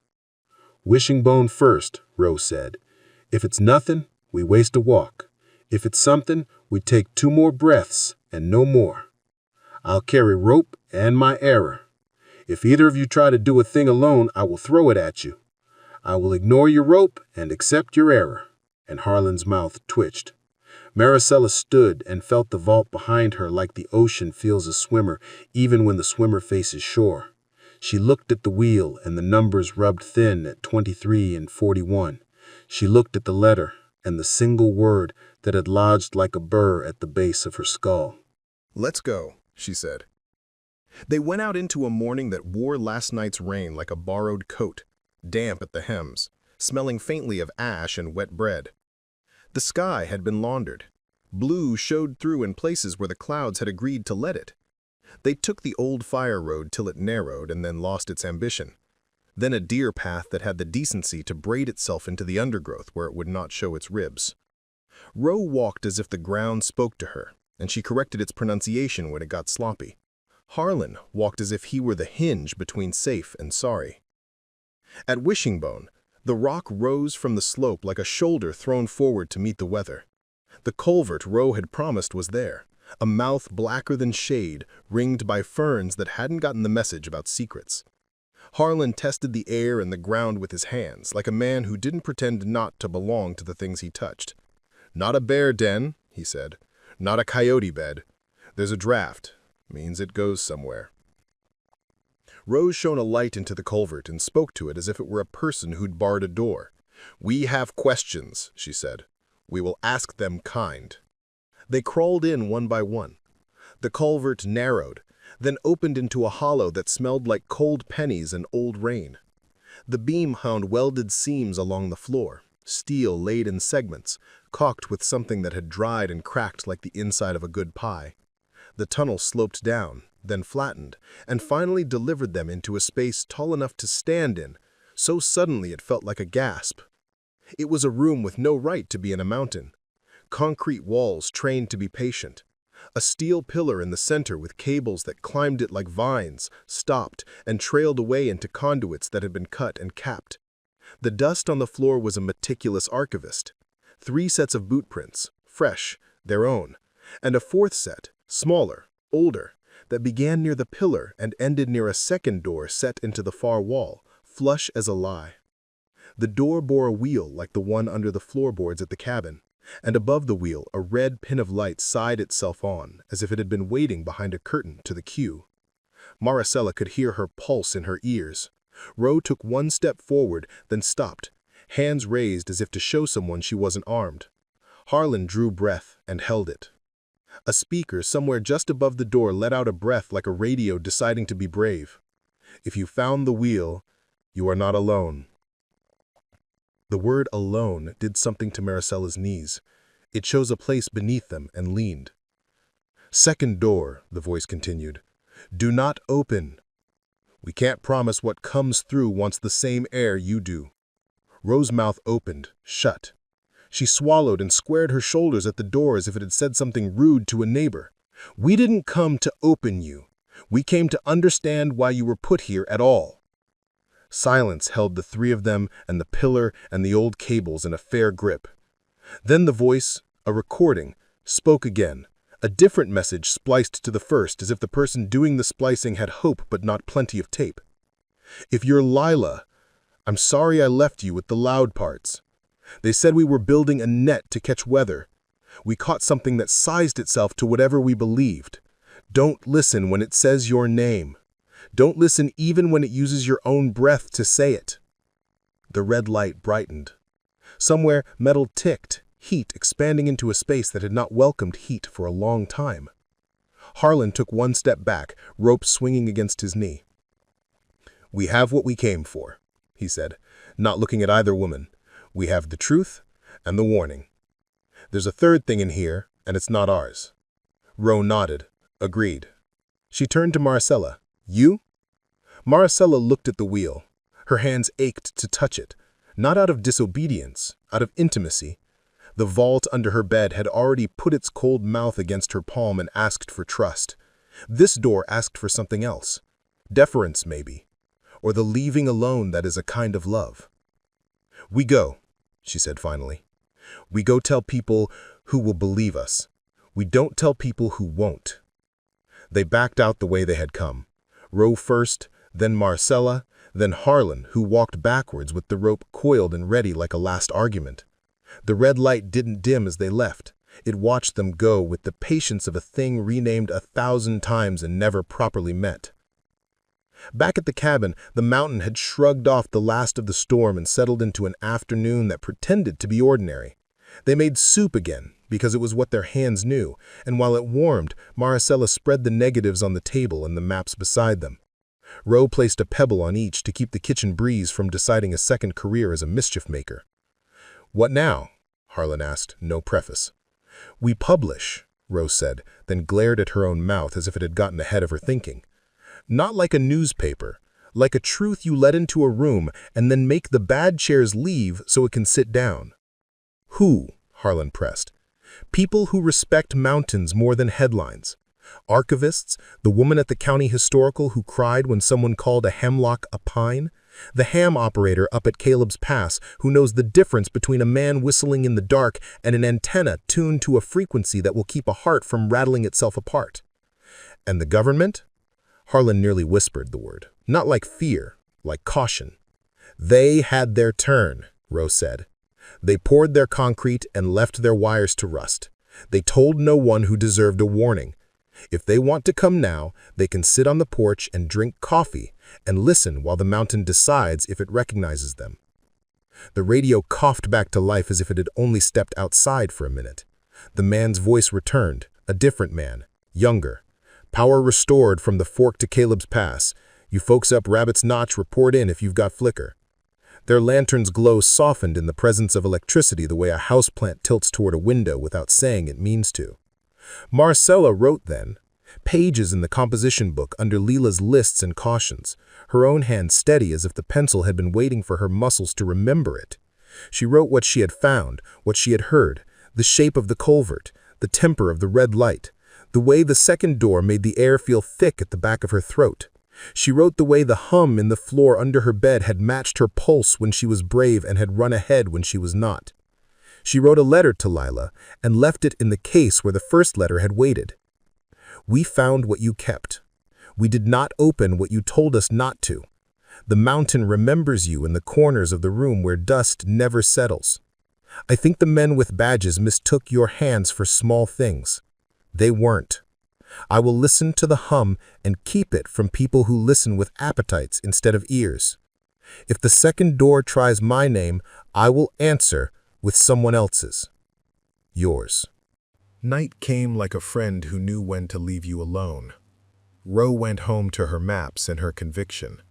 Wishing-Bone first, Ro said. If it's nothing, we waste a walk. If it's something, we take 2 more breaths and no more. I'll carry rope and my error. If either of you try to do a thing alone, I will throw it at you. I will ignore your rope and accept your error. And Harlan's mouth twitched. Maricela stood and felt the vault behind her like the ocean feels a swimmer, even when the swimmer faces shore. She looked at the wheel and the numbers rubbed thin at 23 and 41. She looked at the letter and the single word that had lodged like a burr at the base of her skull. Let's go, she said. They went out into a morning that wore last night's rain like a borrowed coat, damp at the hems, smelling faintly of ash and wet bread. The sky had been laundered. Blue showed through in places where the clouds had agreed to let it. They took the old fire road till it narrowed and then lost its ambition. Then a deer path that had the decency to braid itself into the undergrowth where it would not show its ribs. Ro walked as if the ground spoke to her, and she corrected its pronunciation when it got sloppy. Harlan walked as if he were the hinge between safe and sorry. At Wishing-Bone, the rock rose from the slope like a shoulder thrown forward to meet the weather. The culvert Ro had promised was there, a mouth blacker than shade, ringed by ferns that hadn't gotten the message about secrets. Harlan tested the air and the ground with his hands, like a man who didn't pretend not to belong to the things he touched. Not a bear den, he said. Not a coyote bed. There's a draft. Means it goes somewhere. Rose shone a light into the culvert and spoke to it as if it were a person who'd barred a door. We have questions, she said. We will ask them kind. They crawled in one by one. The culvert narrowed, then opened into a hollow that smelled like cold pennies and old rain. The beam found welded seams along the floor, steel laid in segments, caulked with something that had dried and cracked like the inside of a good pie. The tunnel sloped down, then flattened, and finally delivered them into a space tall enough to stand in, so suddenly it felt like a gasp. It was a room with no right to be in a mountain. Concrete walls trained to be patient. A steel pillar in the center with cables that climbed it like vines, stopped, and trailed away into conduits that had been cut and capped. The dust on the floor was a meticulous archivist. 3 sets of boot prints, fresh, their own, and a 4th set, smaller, older, that began near the pillar and ended near a second door set into the far wall, flush as a lie. The door bore a wheel like the one under the floorboards at the cabin, and above the wheel a red pin of light sighed itself on, as if it had been waiting behind a curtain to the queue. Maricela could hear her pulse in her ears. Ro took 1 step forward, then stopped, hands raised as if to show someone she wasn't armed. Harlan drew breath and held it. A speaker somewhere just above the door let out a breath like a radio deciding to be brave. If you found the wheel, you are not alone. The word alone did something to Maricela's knees. It chose a place beneath them and leaned. Second door, the voice continued. Do not open. We can't promise what comes through wants the same air you do. Ro's mouth opened, shut. She swallowed and squared her shoulders at the door as if it had said something rude to a neighbor. We didn't come to open you. We came to understand why you were put here at all. Silence held the 3 of them and the pillar and the old cables in a fair grip. Then the voice, a recording, spoke again, a different message spliced to the first as if the person doing the splicing had hope but not plenty of tape. If you're Lila, I'm sorry I left you with the loud parts. They said we were building a net to catch weather. We caught something that sized itself to whatever we believed. Don't listen when it says your name. Don't listen even when it uses your own breath to say it. The red light brightened. Somewhere, metal ticked, heat expanding into a space that had not welcomed heat for a long time. Harlan took 1 step back, rope swinging against his knee. We have what we came for, he said, not looking at either woman. We have the truth and the warning. There's a 3rd thing in here, and it's not ours. Ro nodded, agreed. She turned to Maricela. You? Maricela looked at the wheel. Her hands ached to touch it, not out of disobedience, out of intimacy. The vault under her bed had already put its cold mouth against her palm and asked for trust. This door asked for something else. Deference, maybe. Or the leaving alone that is a kind of love. We go, she said finally. We go tell people who will believe us. We don't tell people who won't. They backed out the way they had come. Ro first, then Maricela, then Harlan, who walked backwards with the rope coiled and ready like a last argument. The red light didn't dim as they left. It watched them go with the patience of a thing renamed 1,000 times and never properly met. Back at the cabin, the mountain had shrugged off the last of the storm and settled into an afternoon that pretended to be ordinary. They made soup again, because it was what their hands knew, and while it warmed, Maricela spread the negatives on the table and the maps beside them. Ro placed a pebble on each to keep the kitchen breeze from deciding a second career as a mischief maker. What now? Harlan asked, no preface. We publish, Ro said, then glared at her own mouth as if it had gotten ahead of her thinking. Not like a newspaper, like a truth you let into a room and then make the bad chairs leave so it can sit down. Who? Harlan pressed. People who respect mountains more than headlines. Archivists, the woman at the county historical who cried when someone called a hemlock a pine, the ham operator up at Caleb's Pass who knows the difference between a man whistling in the dark and an antenna tuned to a frequency that will keep a heart from rattling itself apart. And the government? Harlan nearly whispered the word, not like fear, like caution. They had their turn, Ro said. They poured their concrete and left their wires to rust. They told no one who deserved a warning. If they want to come now, they can sit on the porch and drink coffee and listen while the mountain decides if it recognizes them. The radio coughed back to life as if it had only stepped outside for a minute. The man's voice returned, a different man, younger. Power restored from the fork to Caleb's Pass. You folks up Rabbit's Notch report in if you've got flicker. Their lantern's glow softened in the presence of electricity the way a houseplant tilts toward a window without saying it means to. Marcella wrote then, pages in the composition book under Leela's lists and cautions, her own hand steady as if the pencil had been waiting for her muscles to remember it. She wrote what she had found, what she had heard, the shape of the culvert, the temper of the red light, the way the second door made the air feel thick at the back of her throat. She wrote the way the hum in the floor under her bed had matched her pulse when she was brave and had run ahead when she was not. She wrote a letter to Lila and left it in the case where the first letter had waited. We found what you kept. We did not open what you told us not to. The mountain remembers you in the corners of the room where dust never settles. I think the men with badges mistook your hands for small things. They weren't. I will listen to the hum and keep it from people who listen with appetites instead of ears. If the second door tries my name, I will answer with someone else's. Yours. Night came like a friend who knew when to leave you alone. Ro went home to her maps and her conviction.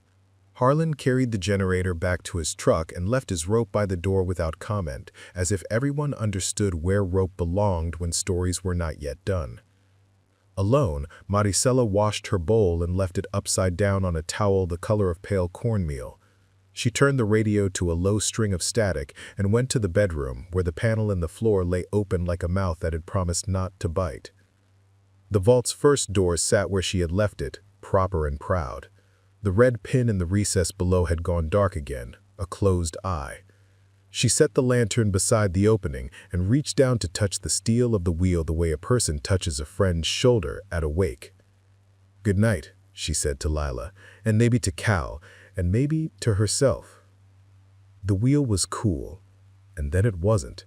Harlan carried the generator back to his truck and left his rope by the door without comment, as if everyone understood where rope belonged when stories were not yet done. Alone, Maricela washed her bowl and left it upside down on a towel the color of pale cornmeal. She turned the radio to a low string of static and went to the bedroom, where the panel in the floor lay open like a mouth that had promised not to bite. The vault's first door sat where she had left it, proper and proud. The red pin in the recess below had gone dark again, a closed eye. She set the lantern beside the opening and reached down to touch the steel of the wheel the way a person touches a friend's shoulder at a wake. "Good night," she said to Lila, and maybe to Cal, and maybe to herself. The wheel was cool, and then it wasn't.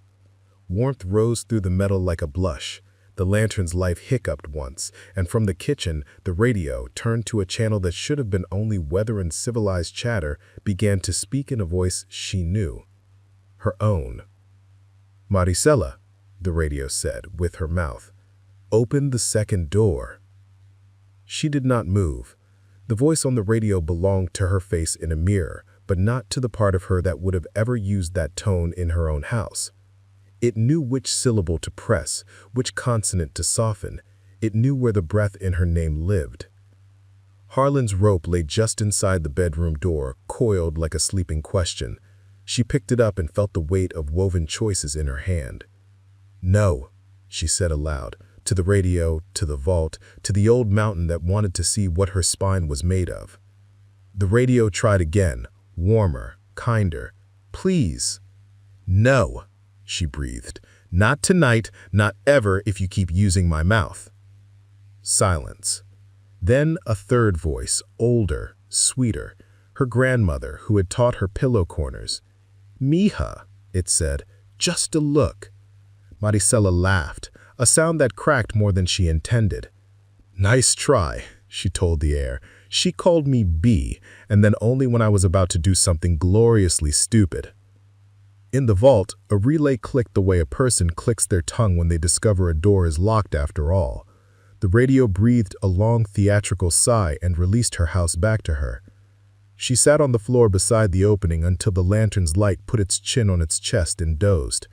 Warmth rose through the metal like a blush. The lantern's light hiccuped once, and from the kitchen, the radio, turned to a channel that should have been only weather and civilized chatter, began to speak in a voice she knew. Her own. "Maricela," the radio said, with her mouth. "Open the second door." She did not move. The voice on the radio belonged to her face in a mirror, but not to the part of her that would have ever used that tone in her own house. It knew which syllable to press, which consonant to soften. It knew where the breath in her name lived. Harlan's rope lay just inside the bedroom door, coiled like a sleeping question. She picked it up and felt the weight of woven choices in her hand. "No," she said aloud, to the radio, to the vault, to the old mountain that wanted to see what her spine was made of. The radio tried again, warmer, kinder. "Please." "No," she breathed. "Not tonight, not ever if you keep using my mouth." Silence. Then a third voice, older, sweeter, her grandmother who had taught her pillow corners. "Mija," it said, "just a look." Maricela laughed, a sound that cracked more than she intended. "Nice try," she told the air. "She called me B, and then only when I was about to do something gloriously stupid." In the vault, a relay clicked the way a person clicks their tongue when they discover a door is locked after all. The radio breathed a long theatrical sigh and released her house back to her. She sat on the floor beside the opening until the lantern's light put its chin on its chest and dozed.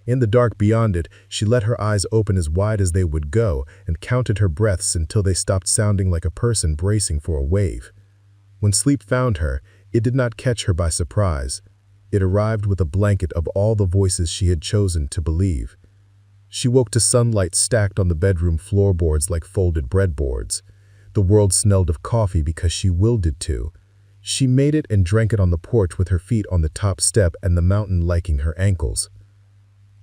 In the dark beyond it, she let her eyes open as wide as they would go and counted her breaths until they stopped sounding like a person bracing for a wave. When sleep found her, it did not catch her by surprise. It arrived with a blanket of all the voices she had chosen to believe. She woke to sunlight stacked on the bedroom floorboards like folded breadboards. The world smelled of coffee because she willed it to. She made it and drank it on the porch with her feet on the top step and the mountain liking her ankles.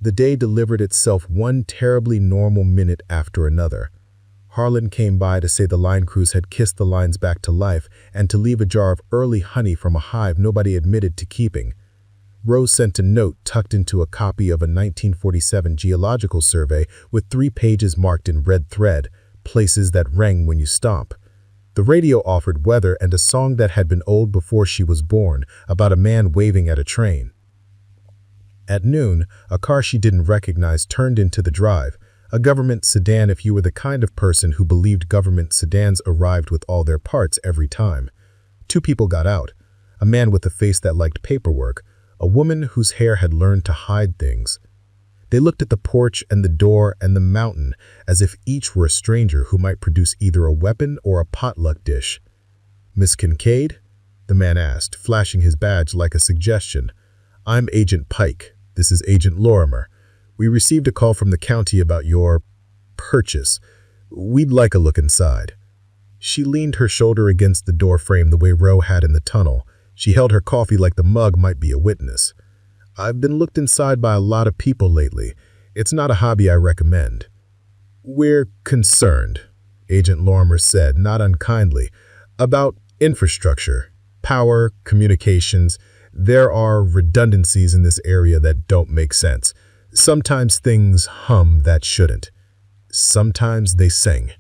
The day delivered itself one terribly normal minute after another. Harlan came by to say the line crews had kissed the lines back to life and to leave a jar of early honey from a hive nobody admitted to keeping. Rose sent a note tucked into a copy of a 1947 geological survey with 3 pages marked in red thread, places that rang when you stomp. The radio offered weather and a song that had been old before she was born, about a man waving at a train. At noon, a car she didn't recognize turned into the drive, a government sedan if you were the kind of person who believed government sedans arrived with all their parts every time. 2 people got out. a man with a face that liked paperwork, a woman whose hair had learned to hide things. They looked at the porch and the door and the mountain as if each were a stranger who might produce either a weapon or a potluck dish. "Miss Kincaid?" the man asked, flashing his badge like a suggestion. "I'm Agent Pike. This is Agent Lorimer. We received a call from the county about your purchase. We'd like a look inside." She leaned her shoulder against the door frame the way Roe had in the tunnel. She held her coffee like the mug might be a witness. "I've been looked inside by a lot of people lately. It's not a hobby I recommend." "We're concerned," Agent Lorimer said, not unkindly, "about infrastructure, power, communications. There are redundancies in this area that don't make sense. Sometimes things hum that shouldn't. Sometimes they sing."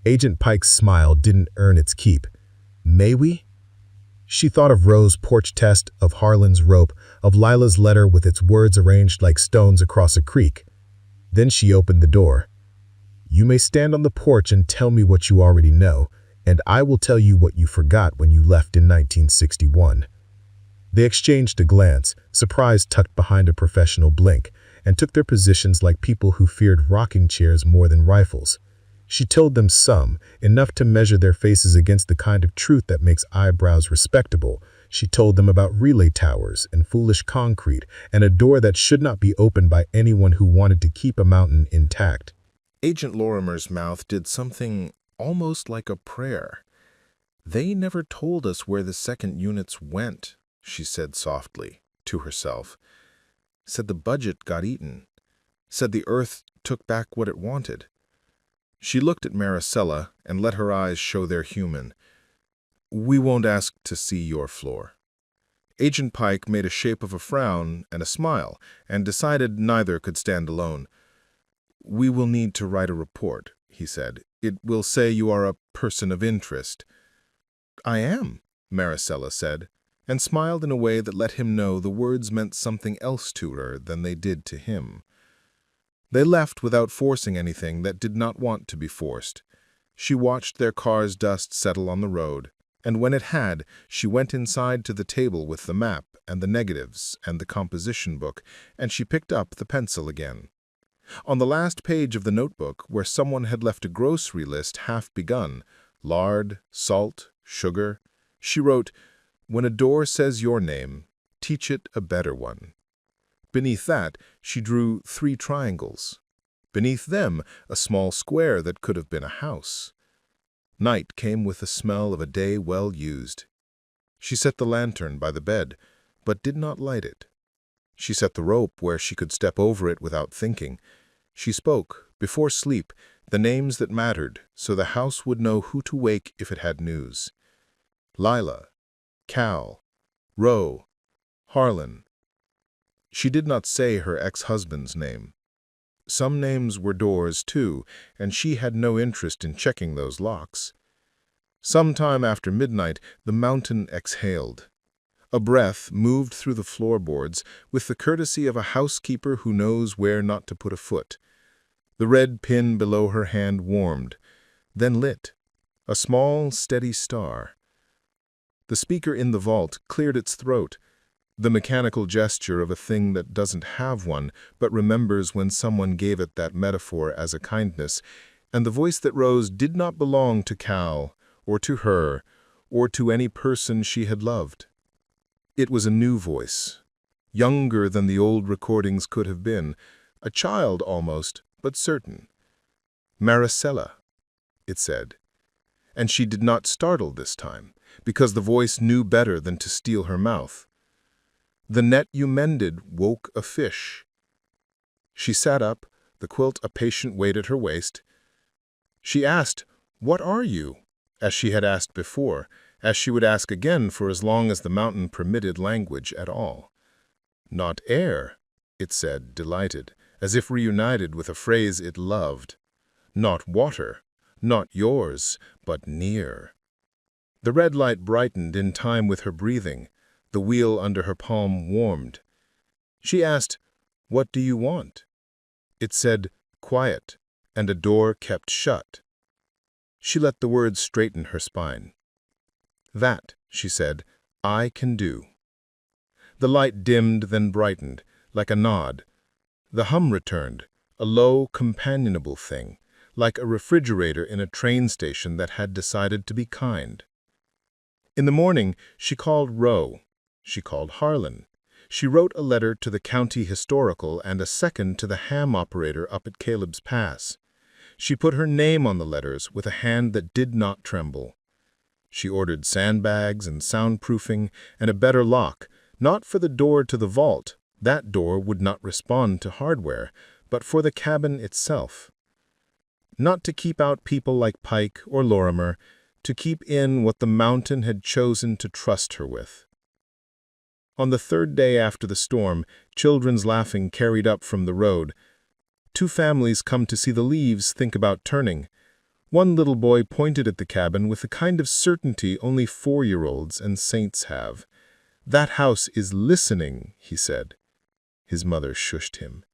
Agent Pike's smile didn't earn its keep. "May we?" She thought of Roe's porch test, of Harlan's rope, of Lila's letter with its words arranged like stones across a creek. Then she opened the door. "You may stand on the porch and tell me what you already know, and I will tell you what you forgot when you left in 1961. They exchanged a glance, surprise tucked behind a professional blink, and took their positions like people who feared rocking chairs more than rifles. She told them some, enough to measure their faces against the kind of truth that makes eyebrows respectable. She told them about relay towers and foolish concrete and a door that should not be opened by anyone who wanted to keep a mountain intact. Agent Lorimer's mouth did something almost like a prayer. "They never told us where the second units went," she said softly, to herself. "Said the budget got eaten. Said the Earth took back what it wanted." She looked at Maricela and let her eyes show their human. "We won't ask to see your floor." Agent Pike made a shape of a frown and a smile, and decided neither could stand alone. "We will need to write a report," he said. "It will say you are a person of interest." "I am," Maricela said, and smiled in a way that let him know the words meant something else to her than they did to him. They left without forcing anything that did not want to be forced. She watched their car's dust settle on the road, and when it had, she went inside to the table with the map and the negatives and the composition book, and she picked up the pencil again. On the last page of the notebook, where someone had left a grocery list half begun, lard, salt, sugar, she wrote, "When a door says your name, teach it a better one." Beneath that, she drew 3 triangles. Beneath them, a small square that could have been a house. Night came with the smell of a day well used. She set the lantern by the bed, but did not light it. She set the rope where she could step over it without thinking. She spoke, before sleep, the names that mattered, so the house would know who to wake if it had news. Lila, Cal, Roe, Harlan. She did not say her ex-husband's name. Some names were doors, too, and she had no interest in checking those locks. Some time after midnight, the mountain exhaled. A breath moved through the floorboards with the courtesy of a housekeeper who knows where not to put a foot. The red pin below her hand warmed, then lit, a small, steady star. The speaker in the vault cleared its throat, the mechanical gesture of a thing that doesn't have one, but remembers when someone gave it that metaphor as a kindness, and the voice that rose did not belong to Cal, or to her, or to any person she had loved. It was a new voice, younger than the old recordings could have been, a child almost, but certain. "Maricela," it said. And she did not startle this time, because the voice knew better than to steel her mouth. "The net you mended woke a fish." She sat up, the quilt a patient weight at her waist. She asked, "What are you?" as she had asked before, as she would ask again for as long as the mountain permitted language at all. "Not air," it said, delighted, as if reunited with a phrase it loved. "Not water, not yours, but near." The red light brightened in time with her breathing. The wheel under her palm warmed. She asked, "What do you want?" It said, "Quiet," and a door kept shut. She let the words straighten her spine. "That," she said, I can do. The light dimmed, then brightened, like a nod. The hum returned, a low, companionable thing, like a refrigerator in a train station that had decided to be kind. In the morning, she called Roe. She called Harlan. She wrote a letter to the county historical and a second to the ham operator up at Caleb's Pass. She put her name on the letters with a hand that did not tremble. She ordered sandbags and soundproofing and a better lock, not for the door to the vault. That door would not respond to hardware, but for the cabin itself. Not to keep out people like Pike or Lorimer, to keep in what the mountain had chosen to trust her with. On the third day after the storm, children's laughing carried up from the road. Two families come to see the leaves think about turning. One little boy pointed at the cabin with the kind of certainty only 4-year-olds and saints have. "That house is listening," he said. His mother shushed him.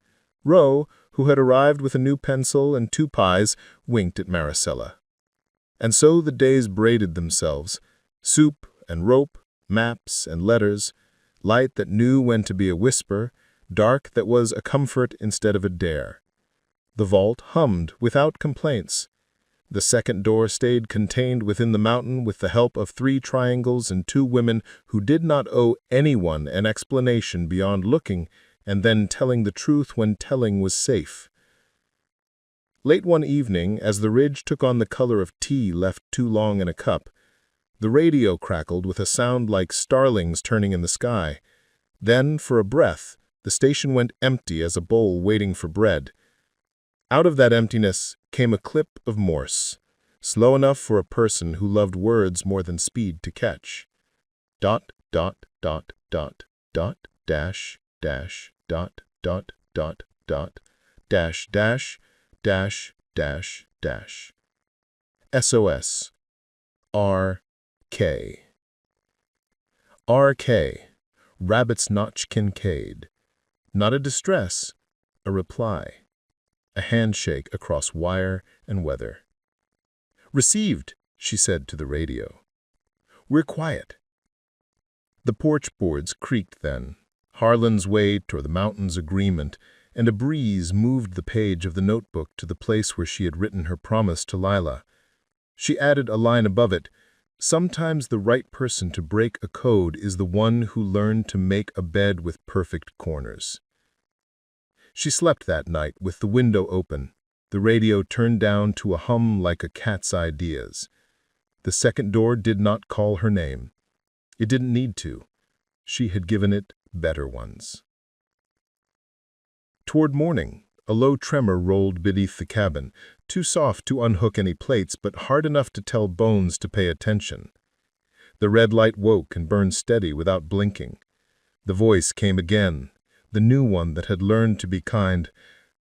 Roe, who had arrived with a new pencil and 2 pies, winked at Maricela. And so the days braided themselves, soup and rope, maps and letters, light that knew when to be a whisper, dark that was a comfort instead of a dare. The vault hummed without complaints. The second door stayed contained within the mountain with the help of 3 triangles and 2 women who did not owe anyone an explanation beyond looking and then telling the truth when telling was safe. Late one evening, as the ridge took on the color of tea left too long in a cup, the radio crackled with a sound like starlings turning in the sky. Then, for a breath, the station went empty as a bowl waiting for bread. Out of that emptiness came a clip of Morse, slow enough for a person who loved words more than speed to catch. Dot, dot, dot, dot, dot, dash, dash, dot, dot, dot, dot, dash, dash, dash, dash, dash. SOS. R.K. R.K. Rabbit's Notch Kincaid. Not a distress, a reply. A handshake across wire and weather. "Received," she said to the radio. "We're quiet." The porch boards creaked then, Harlan's way toward the mountain's agreement, and a breeze moved the page of the notebook to the place where she had written her promise to Lila. She added a line above it, "Sometimes the right person to break a code is the one who learned to make a bed with perfect corners." She slept that night with the window open, the radio turned down to a hum like a cat's ideas. The second door did not call her name. It didn't need to. She had given it better ones. Toward morning, a low tremor rolled beneath the cabin, too soft to unhook any plates, but hard enough to tell Bones to pay attention. The red light woke and burned steady without blinking. The voice came again, the new one that had learned to be kind.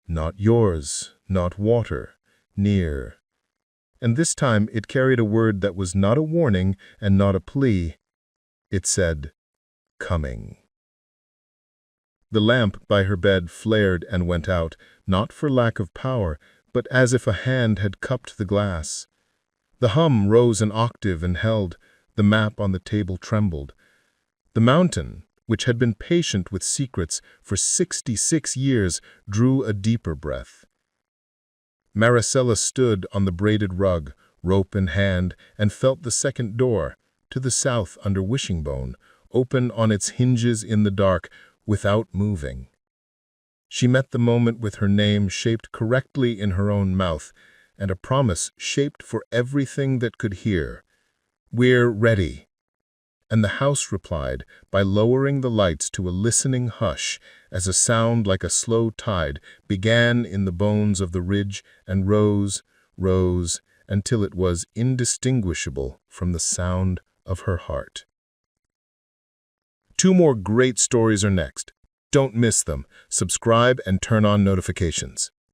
"Not yours, not water, near." And this time it carried a word that was not a warning and not a plea. It said, "Coming." The lamp by her bed flared and went out, not for lack of power, but as if a hand had cupped the glass. The hum rose an octave and held. The map on the table trembled. The mountain, which had been patient with secrets for 66 years, drew a deeper breath. Maricela stood on the braided rug, rope in hand, and felt the second door, to the south under Wishingbone, open on its hinges in the dark, without moving. She met the moment with her name shaped correctly in her own mouth, and a promise shaped for everything that could hear. "We're ready." And the house replied by lowering the lights to a listening hush as a sound like a slow tide began in the bones of the ridge and rose, rose, until it was indistinguishable from the sound of her heart. 2 more great stories are next. Don't miss them. Subscribe and turn on notifications.